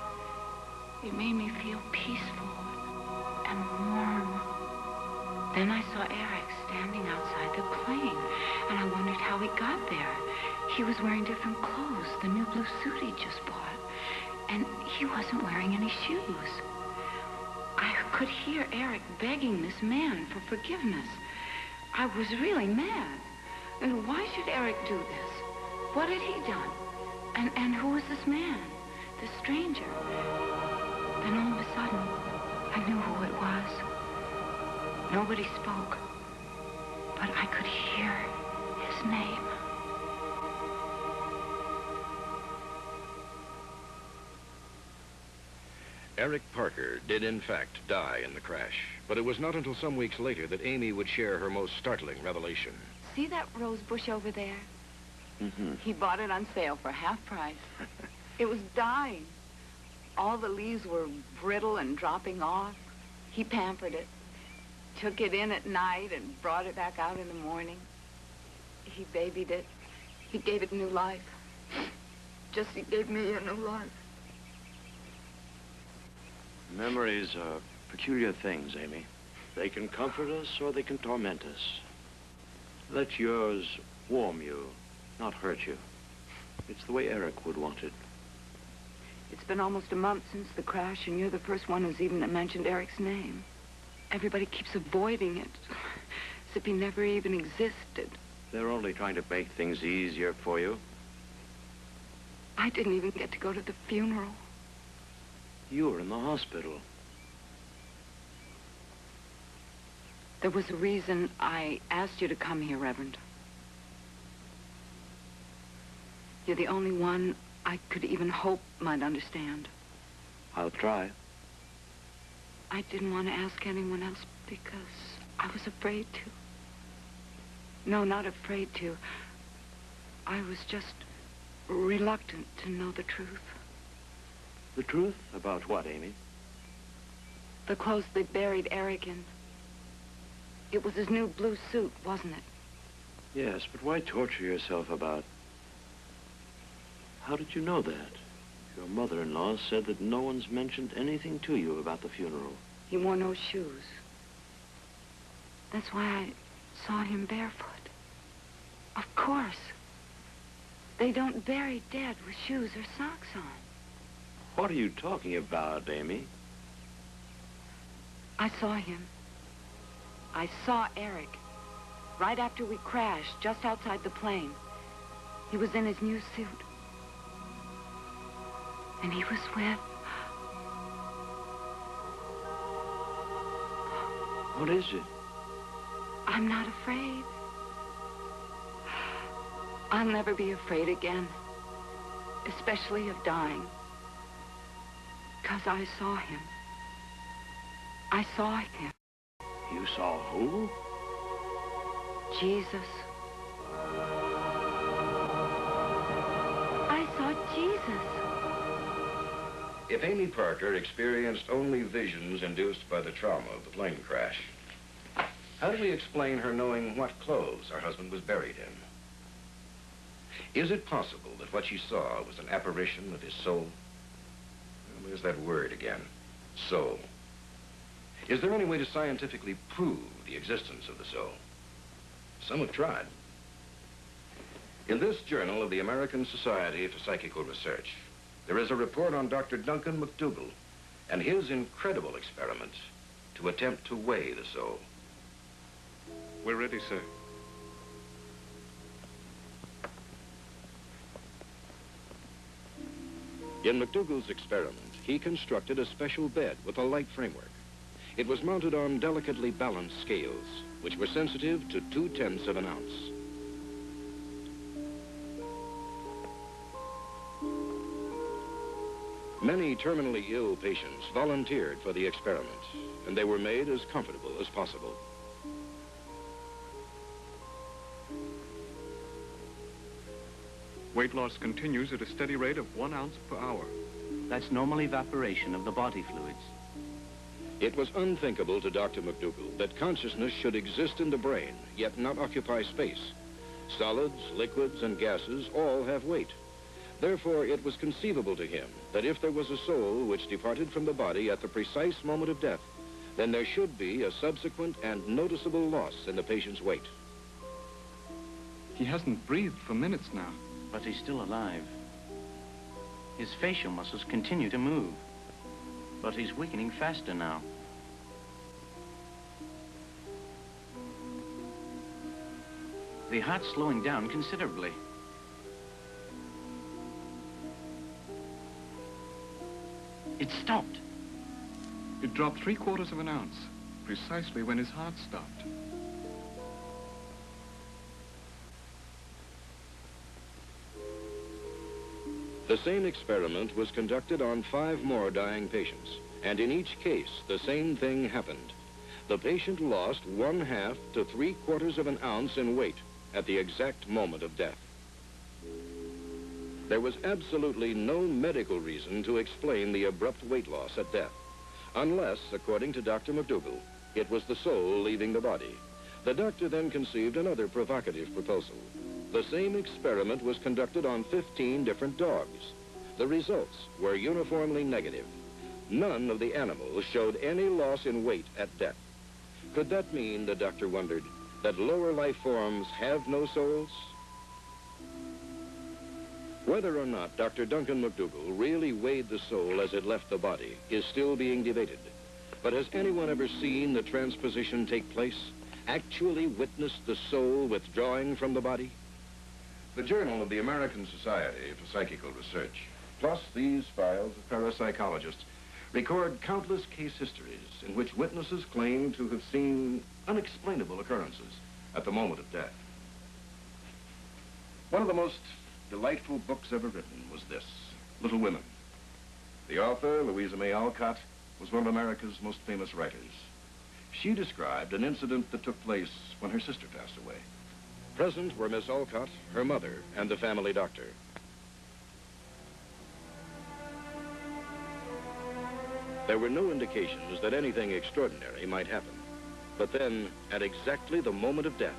It made me feel peaceful and warm. Then I saw Eric standing outside the plane, and I wondered how he got there. He was wearing different clothes, the new blue suit he just bought, and he wasn't wearing any shoes. I could hear Eric begging this man for forgiveness. I was really mad. And why should Eric do this? What had he done? And who was this man, this stranger? Then all of a sudden, I knew who it was. Nobody spoke, but I could hear his name. Eric Parker did in fact die in the crash, but it was not until some weeks later that Amy would share her most startling revelation. See that rose bush over there? Mm-hmm. He bought it on sale for half price. It was dying. All the leaves were brittle and dropping off. He pampered it, took it in at night and brought it back out in the morning. He babied it. He gave it new life. Just he gave me a new life. Memories are peculiar things, Amy. They can comfort us or they can torment us. Let yours warm you, not hurt you. It's the way Eric would want it. It's been almost a month since the crash, and you're the first one who's even mentioned Eric's name. Everybody keeps avoiding it, as if he never even existed. They're only trying to make things easier for you. I didn't even get to go to the funeral. You were in the hospital. There was a reason I asked you to come here, Reverend. You're the only one I could even hope might understand. I'll try. I didn't want to ask anyone else because I was afraid to. No, not afraid to. I was just reluctant to know the truth. The truth? About what, Amy? The clothes they buried Eric in. It was his new blue suit, wasn't it? Yes, but why torture yourself about... How did you know that? Your mother-in-law said that no one's mentioned anything to you about the funeral. He wore no shoes. That's why I saw him barefoot. Of course. They don't bury dead with shoes or socks on. What are you talking about, Amy? I saw him. I saw Eric. Right after we crashed, just outside the plane. He was in his new suit. And he was with... What is it? I'm not afraid. I'll never be afraid again. Especially of dying. 'Cause I saw him. I saw him. You saw who? Jesus. I saw Jesus. If Amy Parker experienced only visions induced by the trauma of the plane crash, how do we explain her knowing what clothes her husband was buried in? Is it possible that what she saw was an apparition of his soul? Well, there's that word again, soul. Is there any way to scientifically prove the existence of the soul? Some have tried. In this journal of the American Society for Psychical Research, there is a report on Dr. Duncan McDougall and his incredible experiment to attempt to weigh the soul. We're ready, sir. In McDougall's experiment, he constructed a special bed with a light framework. It was mounted on delicately balanced scales, which were sensitive to 0.2 of an ounce. Many terminally ill patients volunteered for the experiment, and they were made as comfortable as possible. Weight loss continues at a steady rate of 1 ounce per hour. That's normal evaporation of the body fluids. It was unthinkable to Dr. McDougall that consciousness should exist in the brain, yet not occupy space. Solids, liquids, and gases all have weight. Therefore, it was conceivable to him that if there was a soul which departed from the body at the precise moment of death, then there should be a subsequent and noticeable loss in the patient's weight. He hasn't breathed for minutes now. But he's still alive. His facial muscles continue to move. But he's weakening faster now. The heart's slowing down considerably. It stopped. It dropped 3/4 of an ounce, precisely when his heart stopped. The same experiment was conducted on 5 more dying patients, and in each case, the same thing happened. The patient lost 1/2 to 3/4 of an ounce in weight at the exact moment of death. There was absolutely no medical reason to explain the abrupt weight loss at death, unless, according to Dr. McDougall, it was the soul leaving the body. The doctor then conceived another provocative proposal. The same experiment was conducted on 15 different dogs. The results were uniformly negative. None of the animals showed any loss in weight at death. Could that mean, the doctor wondered, that lower life forms have no souls? Whether or not Dr. Duncan McDougall really weighed the soul as it left the body is still being debated. But has anyone ever seen the transposition take place? Actually witnessed the soul withdrawing from the body? The Journal of the American Society for Psychical Research, plus these files of parapsychologists, record countless case histories in which witnesses claim to have seen unexplainable occurrences at the moment of death. One of the most delightful books ever written was this, Little Women. The author, Louisa May Alcott, was one of America's most famous writers. She described an incident that took place when her sister passed away. Present were Miss Alcott, her mother, and the family doctor. There were no indications that anything extraordinary might happen. But then, at exactly the moment of death,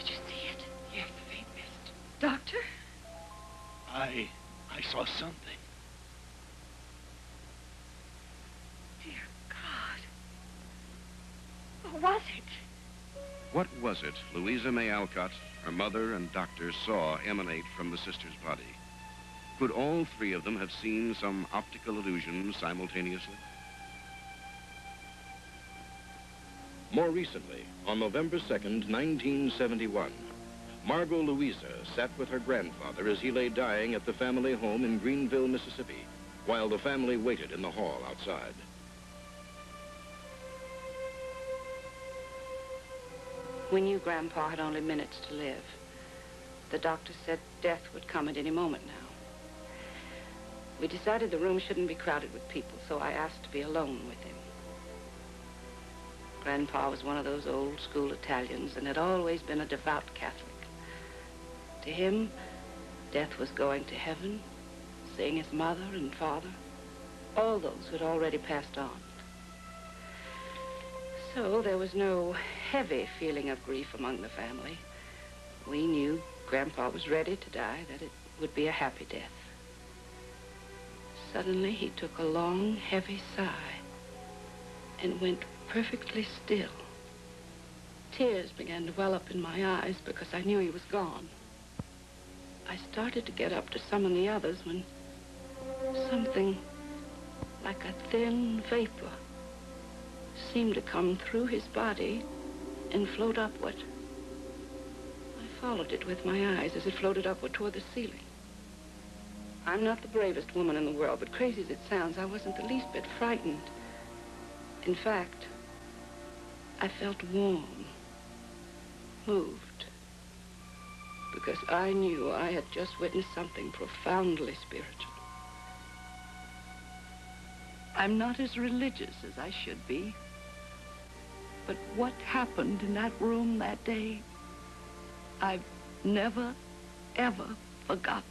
Did you see it? Yes, the faint mist. Doctor? I saw something. Dear God. What was it? What was it Louisa May Alcott, her mother, and doctors saw emanate from the sister's body? Could all three of them have seen some optical illusion simultaneously? more recently, on November 2nd, 1971, Margot Louisa sat with her grandfather as he lay dying at the family home in Greenville, Mississippi, while the family waited in the hall outside. We knew Grandpa had only minutes to live. The doctor said death would come at any moment now. We decided the room shouldn't be crowded with people, so I asked to be alone with him. Grandpa was one of those old-school Italians and had always been a devout Catholic. To him, death was going to heaven, seeing his mother and father, all those who had already passed on. So there was no heavy feeling of grief among the family. We knew Grandpa was ready to die, that it would be a happy death. Suddenly, he took a long, heavy sigh and went perfectly still. Tears began to well up in my eyes because I knew he was gone. I started to get up to summon the others when something like a thin vapor seemed to come through his body and float upward. I followed it with my eyes as it floated upward toward the ceiling. I'm not the bravest woman in the world, but crazy as it sounds, I wasn't the least bit frightened. In fact, I felt warm, moved, because I knew I had just witnessed something profoundly spiritual. I'm not as religious as I should be, but what happened in that room that day, I've never, ever forgotten.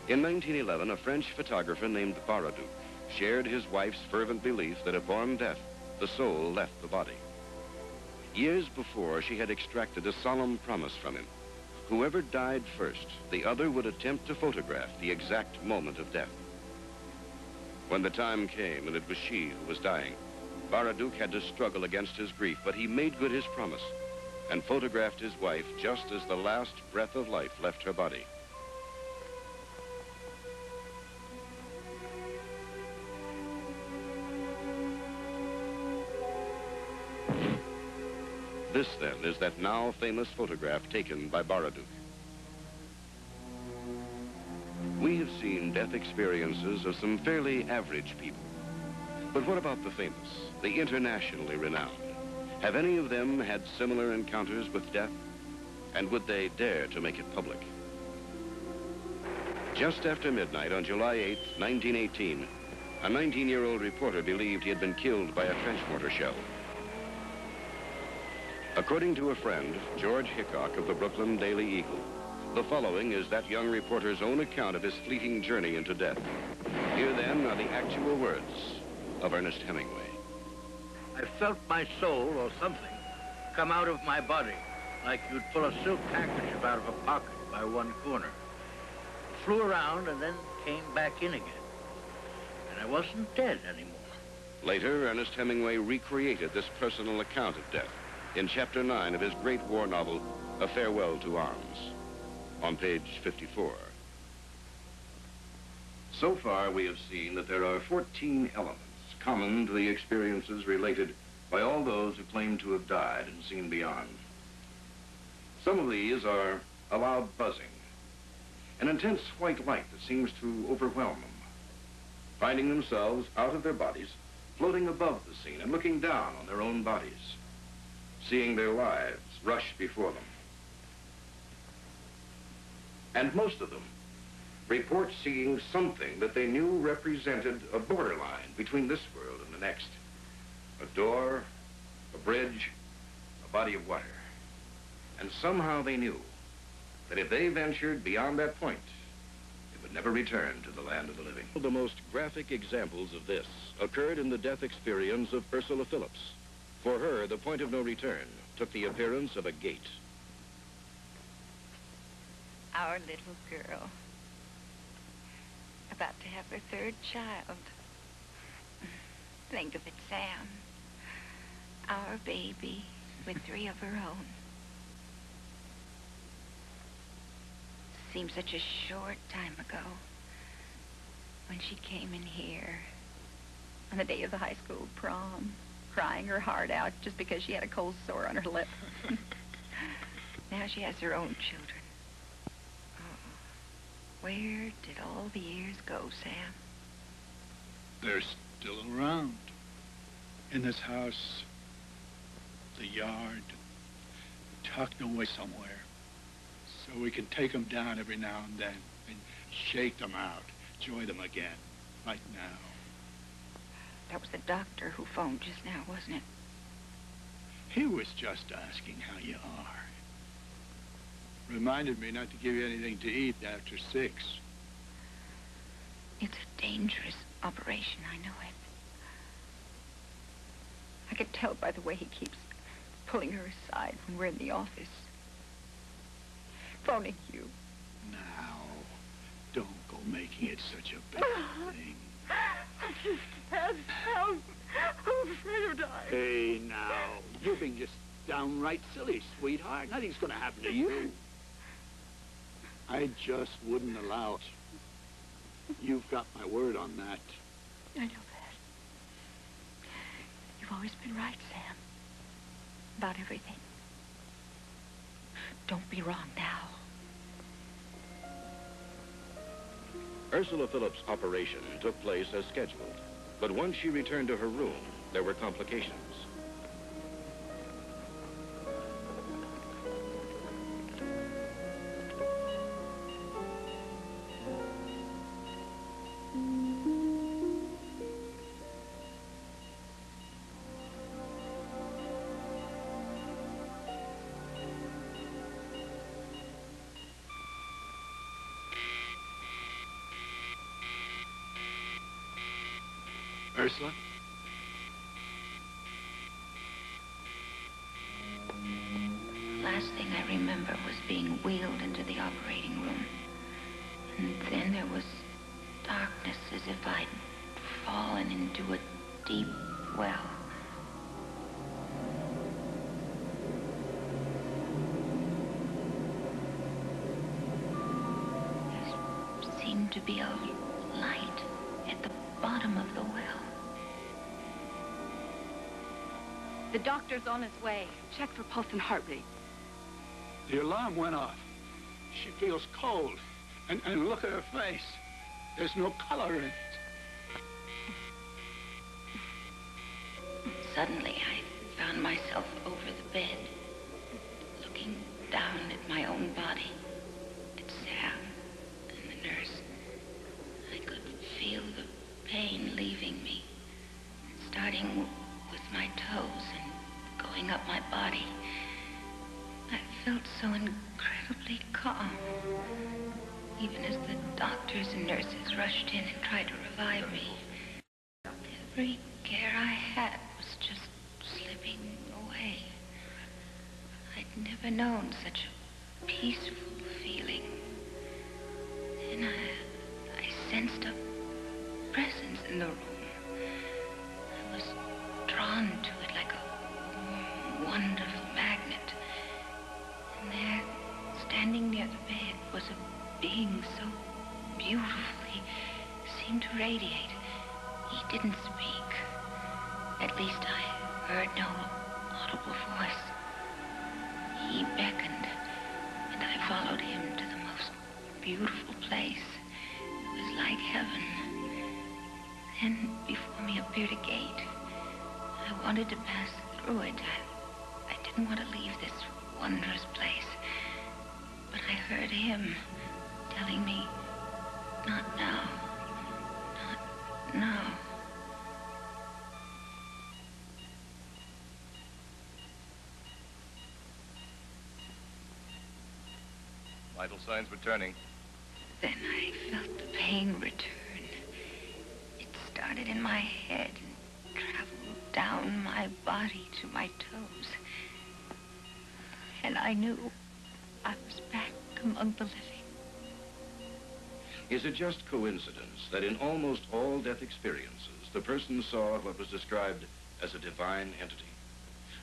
In 1911, a French photographer named Baraduc shared his wife's fervent belief that upon death, the soul left the body. Years before, she had extracted a solemn promise from him. Whoever died first, the other would attempt to photograph the exact moment of death. When the time came and it was she who was dying, Baraduc had to struggle against his grief, but he made good his promise and photographed his wife just as the last breath of life left her body. This, then, is that now famous photograph taken by Baraduc. We have seen death experiences of some fairly average people. But what about the famous, the internationally renowned? Have any of them had similar encounters with death? And would they dare to make it public? Just after midnight on July 8, 1918, a 19-year-old reporter believed he had been killed by a trench mortar shell. According to a friend, George Hickok of the Brooklyn Daily Eagle, the following is that young reporter's own account of his fleeting journey into death. Here, then, are the actual words of Ernest Hemingway. I felt my soul, or something, come out of my body, like you'd pull a silk handkerchief out of a pocket by one corner. It flew around and then came back in again. And I wasn't dead anymore. Later, Ernest Hemingway recreated this personal account of death in Chapter 9 of his great war novel, A Farewell to Arms, on page 54. So far, we have seen that there are 14 elements common to the experiences related by all those who claim to have died and seen beyond. Some of these are a loud buzzing, an intense white light that seems to overwhelm them, finding themselves out of their bodies, floating above the scene and looking down on their own bodies, seeing their lives rush before them. And most of them reports seeing something that they knew represented a borderline between this world and the next. A door, a bridge, a body of water. And somehow they knew that if they ventured beyond that point, they would never return to the land of the living. The most graphic examples of this occurred in the death experience of Ursula Phillips. For her, the point of no return took the appearance of a gate. Our little girl, about to have her third child. Think of it, Sam. Our baby with 3 of her own. Seems such a short time ago when she came in here on the day of the high school prom, crying her heart out just because she had a cold sore on her lip. Now she has her own children. Oh, where did all the years go, Sam? They're still around. In this house, the yard, tucked away somewhere. So we can take them down every now and then and shake them out, enjoy them again, like now. That was the doctor who phoned just now, wasn't it? He was just asking how you are. Reminded me not to give you anything to eat after 6. It's a dangerous operation, I know it. I could tell by the way he keeps pulling her aside when we're in the office. Phoning you. Now, don't go making it such a big thing. I just can't help. I'm afraid of dying. Hey, now, you're being just downright silly, sweetheart. Nothing's going to happen to you. I just wouldn't allow it. You've got my word on that. I know that. You've always been right, Sam. About everything. Don't be wrong now. Ursula Phillips' operation took place as scheduled, but once she returned to her room, there were complications. Ursula? Last thing I remember was being wheeled into the operating room. And then there was darkness, as if I'd fallen into a deep well. There seemed to be a light at the bottom of the well. The doctor's on his way. Check for pulse and heart rate. The alarm went off. She feels cold. And look at her face. There's no color in it. Suddenly, I found myself over the bed, looking down at my own body, at Sam and the nurse. I could feel the pain leaving me, starting with my toes and going up my body. I felt so incredibly calm, even as the doctors and nurses rushed in and tried to revive me. Every care I had was just slipping away. I'd never known such a peaceful feeling. Then I sensed a presence in the room. I was drawn to it like a wonderful magnet. And there, standing near the bed, was a being so beautiful. He seemed to radiate. He didn't speak. At least I heard no audible voice. He beckoned, and I followed him to the most beautiful place. It was like heaven. Then before me appeared a gate. I wanted to pass through it. I didn't want to leave this wondrous place. But I heard him telling me Not now. Not now. Vital signs returning. Then I felt the pain return. It started in my head and traveled down my body to my toes. And I knew I was back among the living. Is it just coincidence that in almost all death experiences, the person saw what was described as a divine entity?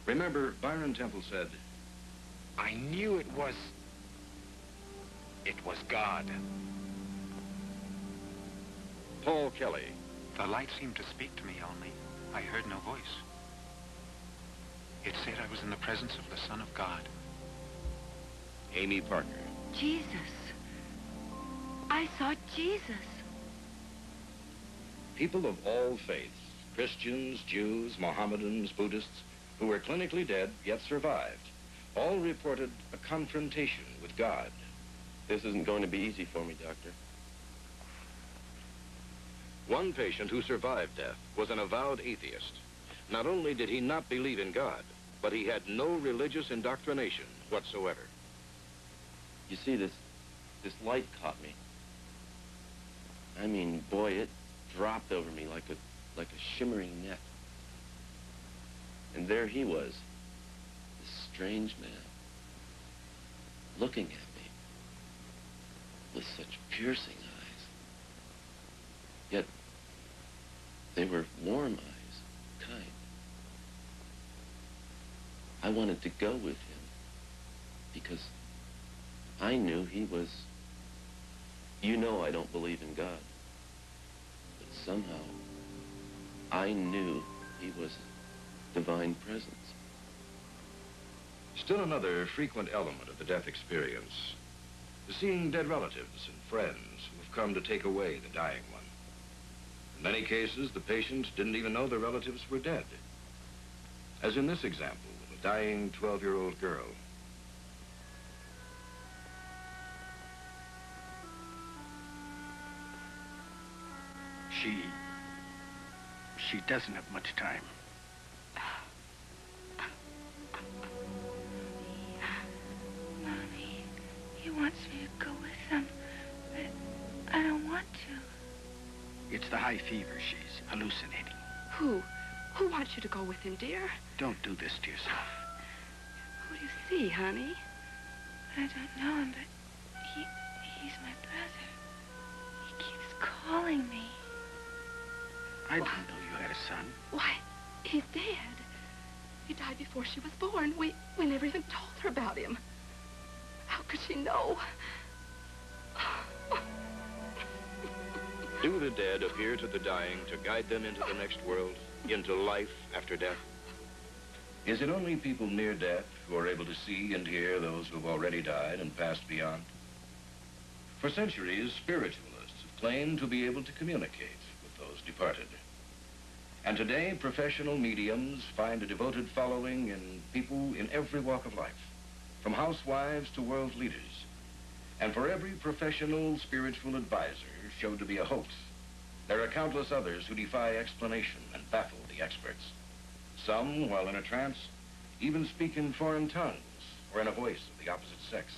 Remember, Byron Temple said, I knew it was God. Paul Kelly. The light seemed to speak to me, only I heard no voice. It said I was in the presence of the Son of God. Amy Parker. Jesus. I saw Jesus. People of all faiths, Christians, Jews, Mohammedans, Buddhists, who were clinically dead yet survived, all reported a confrontation with God. This isn't going to be easy for me, Doctor. One patient who survived death was an avowed atheist. Not only did he not believe in God, but he had no religious indoctrination whatsoever. You see, this light caught me. I mean, boy, it dropped over me like a shimmering net. And there he was, this strange man, looking at me with such piercing eyes. Yet, they were warm eyes, kind. I wanted to go with him because I knew he was... You know I don't believe in God, but somehow I knew he was a divine presence. Still another frequent element of the death experience is seeing dead relatives and friends who have come to take away the dying one. In many cases, the patients didn't even know their relatives were dead. As in this example of a dying 12-year-old girl. She doesn't have much time. Mommy, he wants me to go with him, but I don't want to. It's the high fever. She's hallucinating. Who? Who wants you to go with him, dear? Don't do this to yourself. Who do you see, honey? I don't know him, but he's my brother. He keeps calling me. I didn't know you had a son. Why, he's dead. He died before she was born. We never even told her about him. How could she know? Do the dead appear to the dying to guide them into the next world, into life after death? Is it only people near death who are able to see and hear those who have already died and passed beyond? For centuries, spiritualists have claimed to be able to communicate with those departed. And today, professional mediums find a devoted following in people in every walk of life, from housewives to world leaders. And for every professional spiritual advisor shown to be a hoax, there are countless others who defy explanation and baffle the experts. Some, while in a trance, even speak in foreign tongues or in a voice of the opposite sex.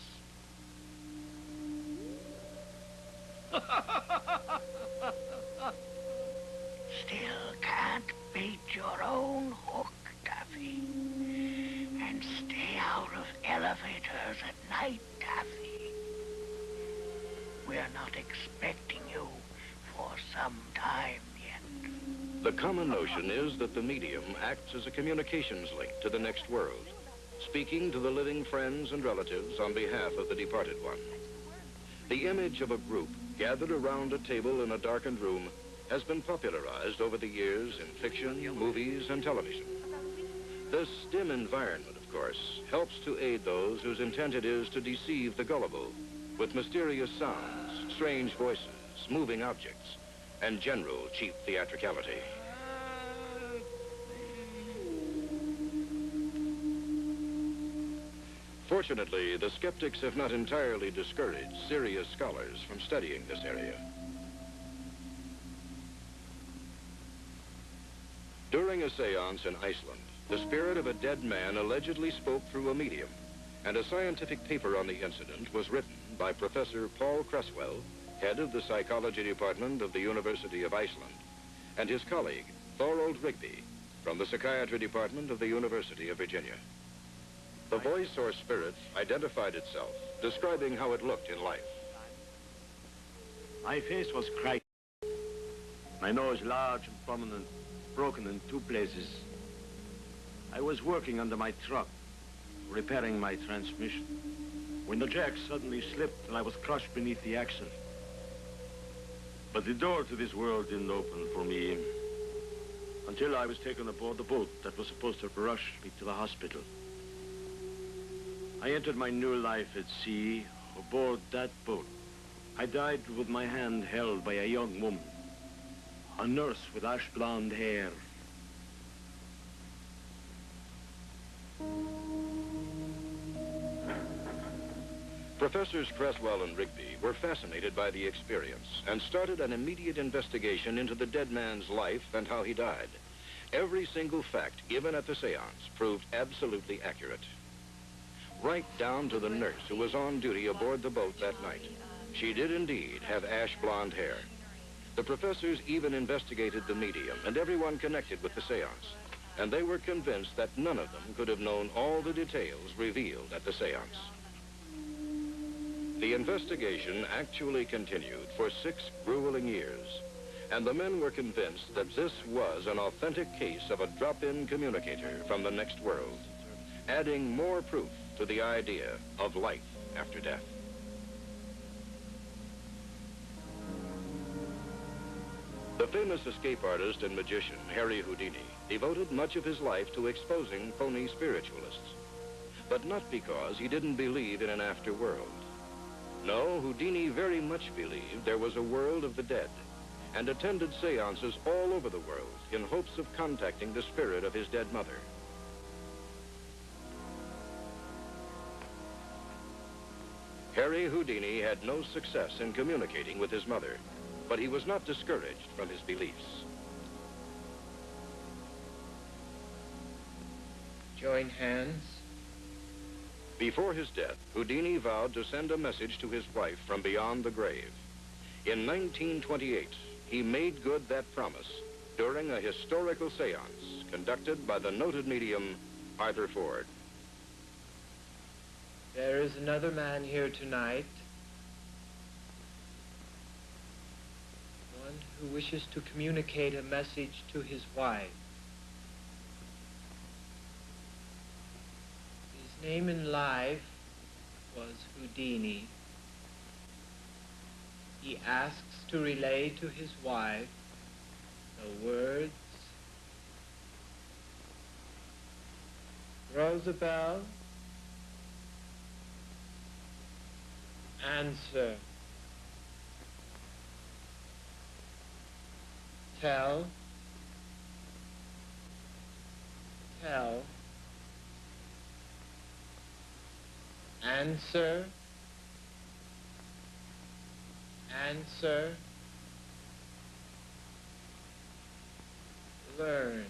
Still can't beat your own hook, Daffy. And stay out of elevators at night, Daffy. We're not expecting you for some time yet. The common notion is that the medium acts as a communications link to the next world, speaking to the living friends and relatives on behalf of the departed one. The image of a group gathered around a table in a darkened room has been popularized over the years in fiction, movies, and television. This dim environment, of course, helps to aid those whose intent it is to deceive the gullible with mysterious sounds, strange voices, moving objects, and general cheap theatricality. Fortunately, the skeptics have not entirely discouraged serious scholars from studying this area. a seance in Iceland, the spirit of a dead man allegedly spoke through a medium, and a scientific paper on the incident was written by Professor Paul Cresswell, head of the psychology department of the University of Iceland, and his colleague, Thorold Rigby, from the psychiatry department of the University of Virginia. The voice or spirit identified itself, describing how it looked in life. My face was cracked. My nose large and prominent, broken in 2 places. I was working under my truck, repairing my transmission, when the jack suddenly slipped and I was crushed beneath the axle. But the door to this world didn't open for me until I was taken aboard the boat that was supposed to rush me to the hospital. I entered my new life at sea aboard that boat. I died with my hand held by a young woman, a nurse with ash blonde hair. Professors Cresswell and Rigby were fascinated by the experience and started an immediate investigation into the dead man's life and how he died. Every single fact given at the seance proved absolutely accurate. Right down to the nurse who was on duty aboard the boat that night. She did indeed have ash blonde hair. The professors even investigated the medium and everyone connected with the seance, and they were convinced that none of them could have known all the details revealed at the seance. The investigation actually continued for 6 grueling years, and the men were convinced that this was an authentic case of a drop-in communicator from the next world, adding more proof to the idea of life after death. The famous escape artist and magician, Harry Houdini, devoted much of his life to exposing phony spiritualists, but not because he didn't believe in an afterworld. No, Houdini very much believed there was a world of the dead and attended seances all over the world in hopes of contacting the spirit of his dead mother. Harry Houdini had no success in communicating with his mother, but he was not discouraged from his beliefs. Join hands. Before his death, Houdini vowed to send a message to his wife from beyond the grave. In 1928, he made good that promise during a historical seance conducted by the noted medium Arthur Ford. There is another man here tonight, one who wishes to communicate a message to his wife. His name in life was Houdini. He asks to relay to his wife the words, Roosevelt, answer. Tell. Answer. Learn.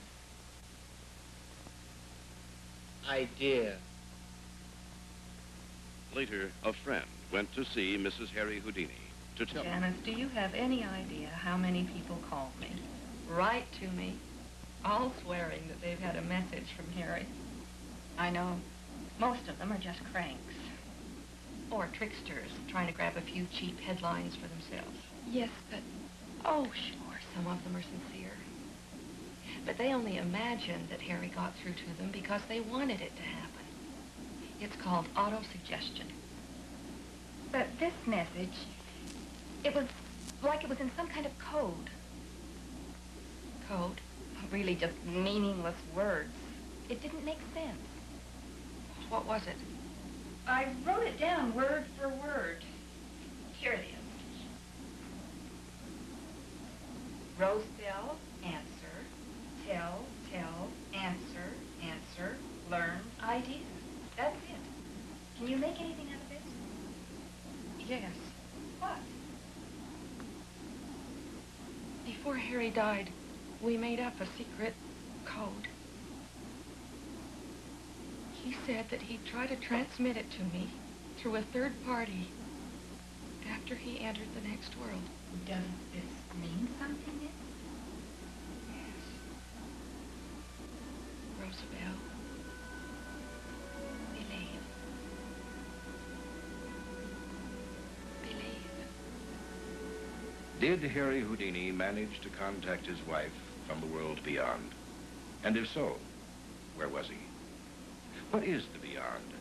Idea. Later, a friend went to see Mrs. Harry Houdini to tell her. Janice, do you have any idea how many people call me, write to me, all swearing that they've had a message from Harry? I know. Most of them are just cranks. Or tricksters trying to grab a few cheap headlines for themselves. Yes, but... Oh, sure, some of them are sincere. But they only imagine that Harry got through to them because they wanted it to happen. It's called autosuggestion. But this message, it was like it was in some kind of code. Code? Really just meaningless words. It didn't make sense. What was it? I wrote it down word for word. Here it is. Rosedale, answer. Tell, answer, learn, idea. That's it. Can you make anything out of this? Yes. What? Before Harry died, we made up a secret code. code. He said that he'd try to transmit it to me through a third party after he entered the next world. Does this mean something then? Yes. Roosevelt. Believe. Did Harry Houdini manage to contact his wife from the world beyond? And if so, where was he? What is the beyond?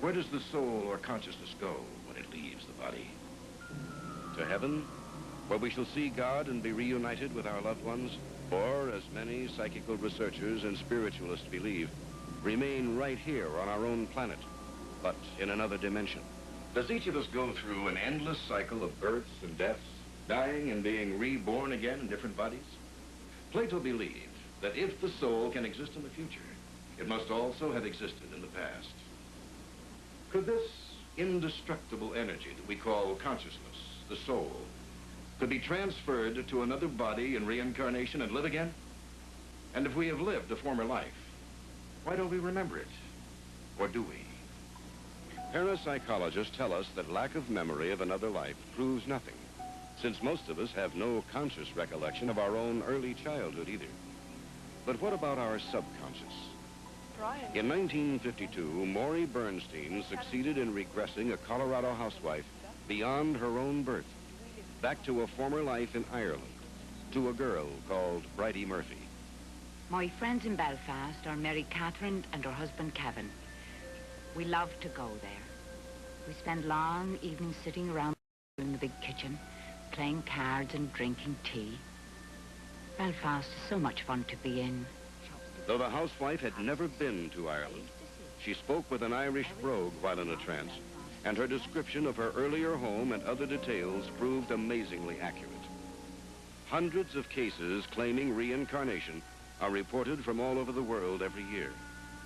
Where does the soul or consciousness go when it leaves the body? To heaven, where we shall see God and be reunited with our loved ones? Or, as many psychical researchers and spiritualists believe, remain right here on our own planet, but in another dimension? Does each of us go through an endless cycle of births and deaths, dying and being reborn again in different bodies? Plato believed that if the soul can exist in the future, it must also have existed in the past. Could this indestructible energy that we call consciousness, the soul, could be transferred to another body in reincarnation and live again? And if we have lived a former life, why don't we remember it? Or do we? Parapsychologists tell us that lack of memory of another life proves nothing, since most of us have no conscious recollection of our own early childhood either. But what about our subconscious? In 1952, Maury Bernstein succeeded in regressing a Colorado housewife beyond her own birth, back to a former life in Ireland, to a girl called Bridie Murphy. My friends in Belfast are Mary Catherine and her husband Kevin. We love to go there. We spend long evenings sitting around in the big kitchen, playing cards and drinking tea. Belfast is so much fun to be in. Though the housewife had never been to Ireland, she spoke with an Irish brogue while in a trance, and her description of her earlier home and other details proved amazingly accurate. Hundreds of cases claiming reincarnation are reported from all over the world every year.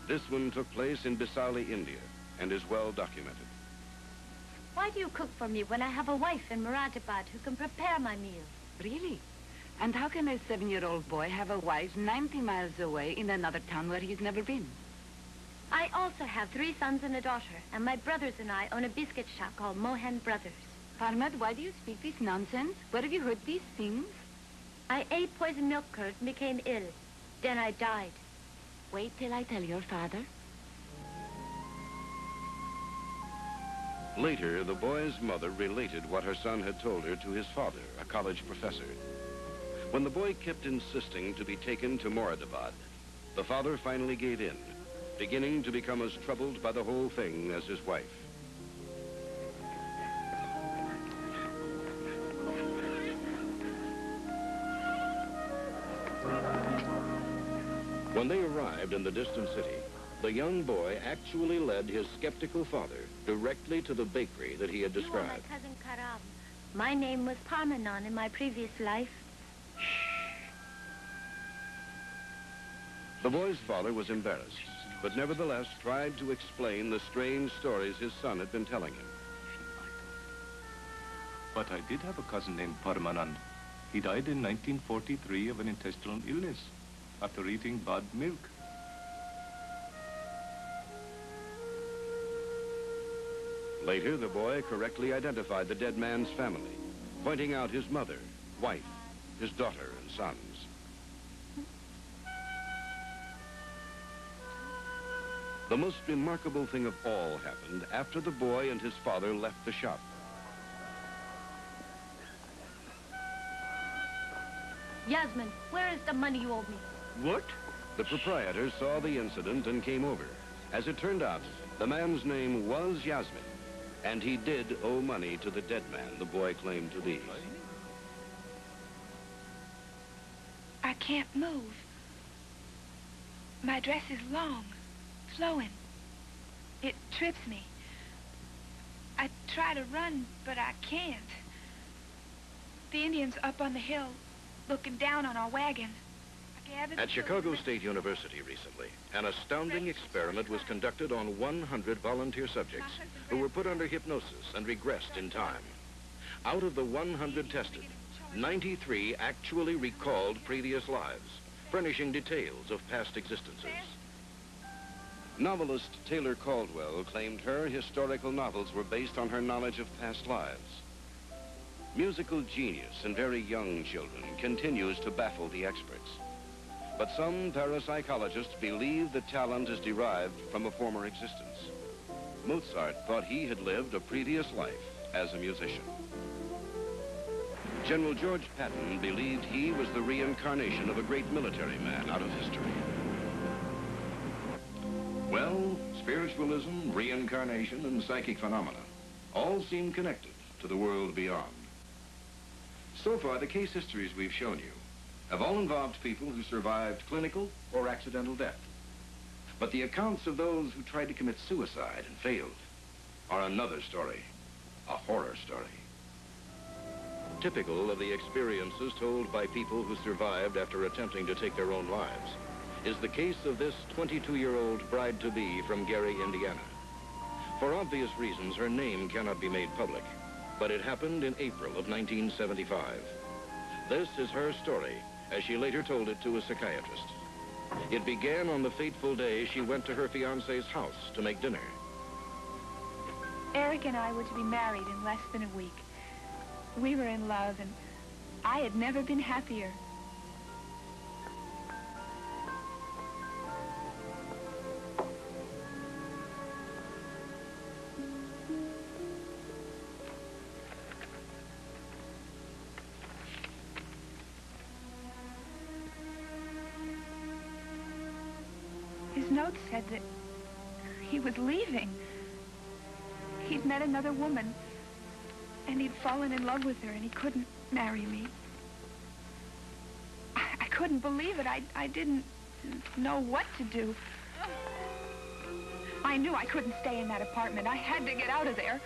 This one took place in Bisauli, India, and is well documented. Why do you cook for me when I have a wife in Moradabad who can prepare my meals? Really? And how can a 7-year-old boy have a wife 90 miles away in another town where he's never been? I also have 3 sons and a daughter, and my brothers and I own a biscuit shop called Mohan Brothers. Parmad, why do you speak this nonsense? Where have you heard these things? I ate poisoned milk curd and became ill. Then I died. Wait till I tell your father. Later, the boy's mother related what her son had told her to his father, a college professor. When the boy kept insisting to be taken to Moradabad, the father finally gave in, beginning to become as troubled by the whole thing as his wife. When they arrived in the distant city, the young boy actually led his skeptical father directly to the bakery that he had described. You are my cousin Karam. My name was Parmanon in my previous life. The boy's father was embarrassed, but nevertheless tried to explain the strange stories his son had been telling him. But I did have a cousin named Parmanand. He died in 1943 of an intestinal illness after eating bad milk. Later, the boy correctly identified the dead man's family, pointing out his mother, wife, his daughter, and sons. The most remarkable thing of all happened after the boy and his father left the shop. Yasmin, where is the money you owe me? What? The proprietor saw the incident and came over. As it turned out, the man's name was Yasmin, and he did owe money to the dead man the boy claimed to be. I can't move. My dress is long, flowing. It trips me. I try to run, but I can't. The Indians up on the hill looking down on our wagon. At Chicago State University recently, an astounding experiment was conducted on 100 volunteer subjects who were put under hypnosis and regressed in time. Out of the 100 tested, 93 actually recalled previous lives, furnishing details of past existences. Novelist Taylor Caldwell claimed her historical novels were based on her knowledge of past lives. Musical genius in very young children continues to baffle the experts. But some parapsychologists believe the talent is derived from a former existence. Mozart thought he had lived a previous life as a musician. General George Patton believed he was the reincarnation of a great military man out of history. Well, spiritualism, reincarnation, and psychic phenomena all seem connected to the world beyond. So far, the case histories we've shown you have all involved people who survived clinical or accidental death. But the accounts of those who tried to commit suicide and failed are another story, a horror story. Typical of the experiences told by people who survived after attempting to take their own lives is the case of this 22-year-old bride-to-be from Gary, Indiana. For obvious reasons, her name cannot be made public, but it happened in April of 1975. This is her story, as she later told it to a psychiatrist. It began on the fateful day she went to her fiancé's house to make dinner. Eric and I were to be married in less than a week. We were in love, and I had never been happier. His note said that he was leaving. He'd met another woman, and he'd fallen in love with her, and he couldn't marry me. I couldn't believe it. I didn't know what to do. I knew I couldn't stay in that apartment. I had to get out of there.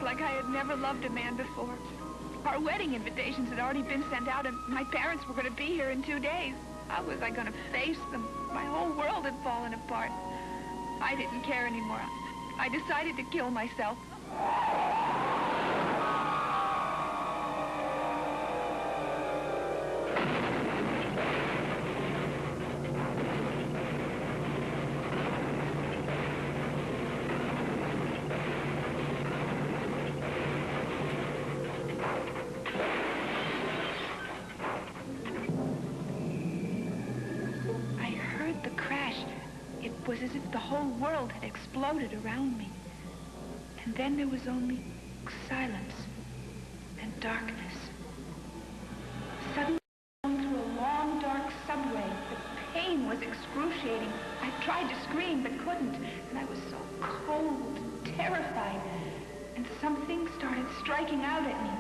Like I had never loved a man before. Our wedding invitations had already been sent out, and my parents were going to be here in 2 days. How was I going to face them? My whole world had fallen apart. I didn't care anymore. I decided to kill myself. It was as if the whole world had exploded around me. And then there was only silence and darkness. Suddenly, I went through a long, dark subway. The pain was excruciating. I tried to scream, but couldn't. And I was so cold, terrified. And something started striking out at me.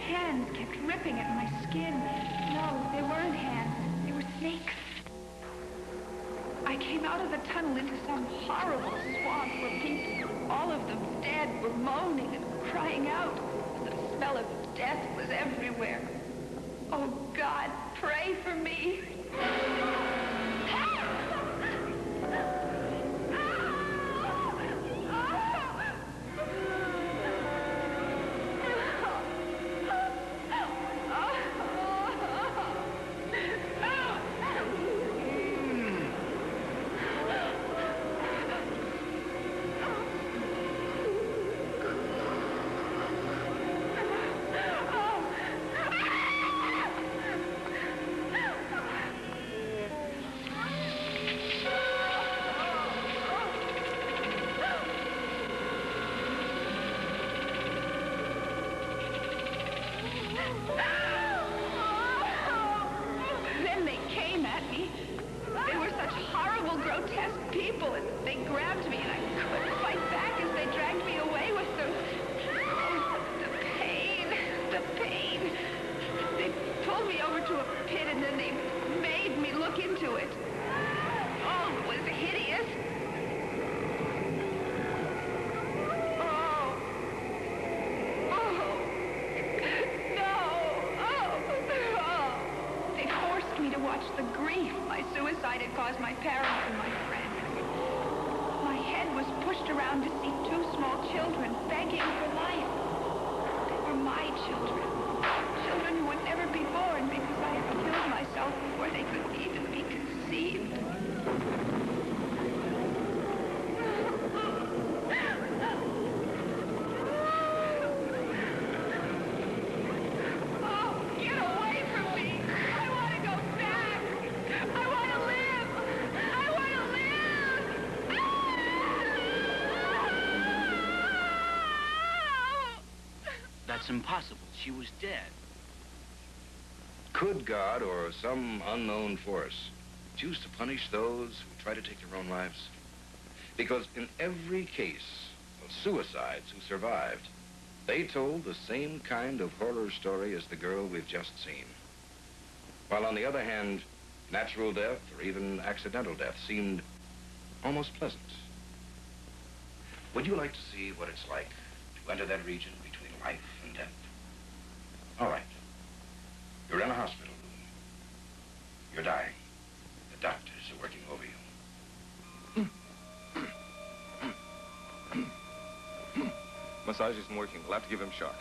Hands kept ripping at my skin. No, they weren't hands. They were snakes. I came out of the tunnel into some horrible swamp where people, all of them dead, were moaning and crying out. The smell of death was everywhere. Oh, God, pray for me. To a pit, and then they made me look into it. Oh, it was hideous. might have caused my parents and my friends. My head was pushed around to see two small children begging for life. They were my children. Children who would never be born because I had killed myself before they could even be conceived. That's impossible. She was dead. Could God or some unknown force choose to punish those who try to take their own lives? Because in every case of suicides who survived, they told the same kind of horror story as the girl we've just seen. While on the other hand, natural death or even accidental death seemed almost pleasant. Would you like to see what it's like to enter that region between life and death? All right. You're in a hospital room. You're dying. The doctors are working over you. Massage isn't working. We'll have to give him shock.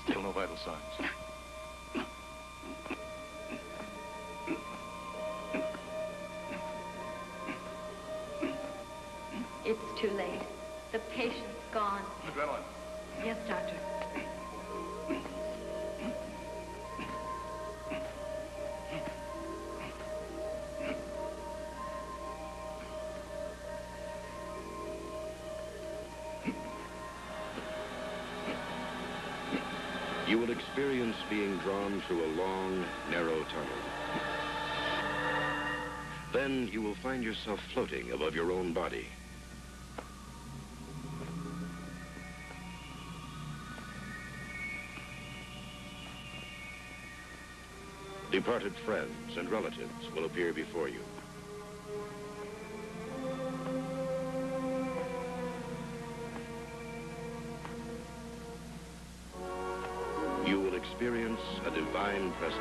Still no vital signs. It's too late. The patient's gone. Adrenaline. Yes, doctor. You will experience being drawn through a long, narrow tunnel. Then you will find yourself floating above your own body. Departed friends and relatives will appear before you. You will experience a divine presence.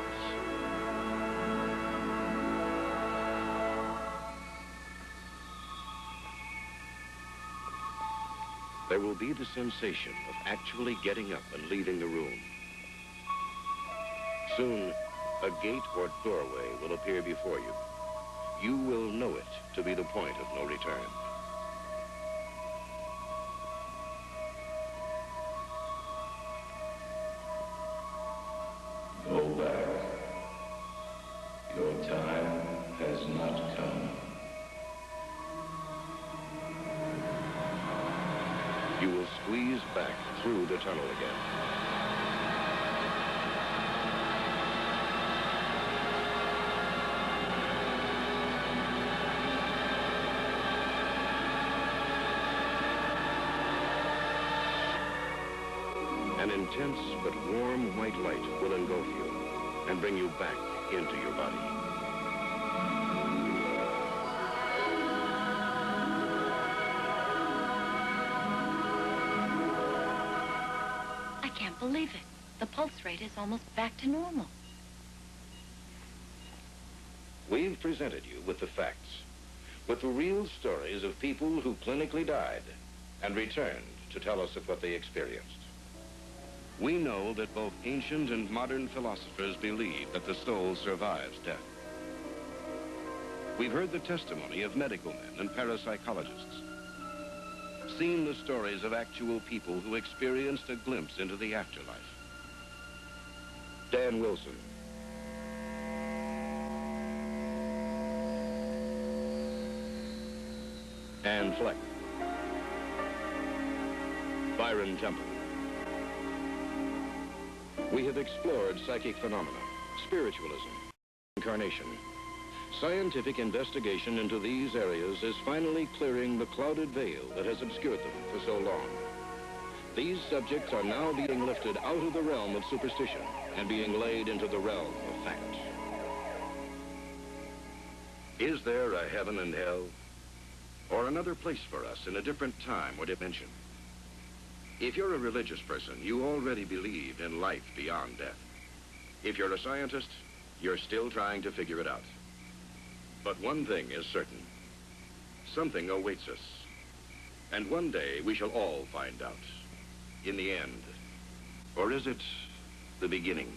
There will be the sensation of actually getting up and leaving the room. Soon, a gate or doorway will appear before you. You will know it to be the point of no return. Go back. Your time has not come. You will squeeze back through the tunnel again. An intense but warm white light will engulf you and bring you back into your body. I can't believe it. The pulse rate is almost back to normal. We've presented you with the facts, with the real stories of people who clinically died and returned to tell us of what they experienced. We know that both ancient and modern philosophers believe that the soul survives death. We've heard the testimony of medical men and parapsychologists, seen the stories of actual people who experienced a glimpse into the afterlife. Dan Wilson, Anne Fleck, Byron Temple. We have explored psychic phenomena, spiritualism, incarnation. Scientific investigation into these areas is finally clearing the clouded veil that has obscured them for so long. These subjects are now being lifted out of the realm of superstition and being laid into the realm of fact. Is there a heaven and hell? or another place for us in a different time or dimension. If you're a religious person, you already believe in life beyond death. If you're a scientist, you're still trying to figure it out. But one thing is certain. Something awaits us. And one day we shall all find out. In the end. Or is it the beginning?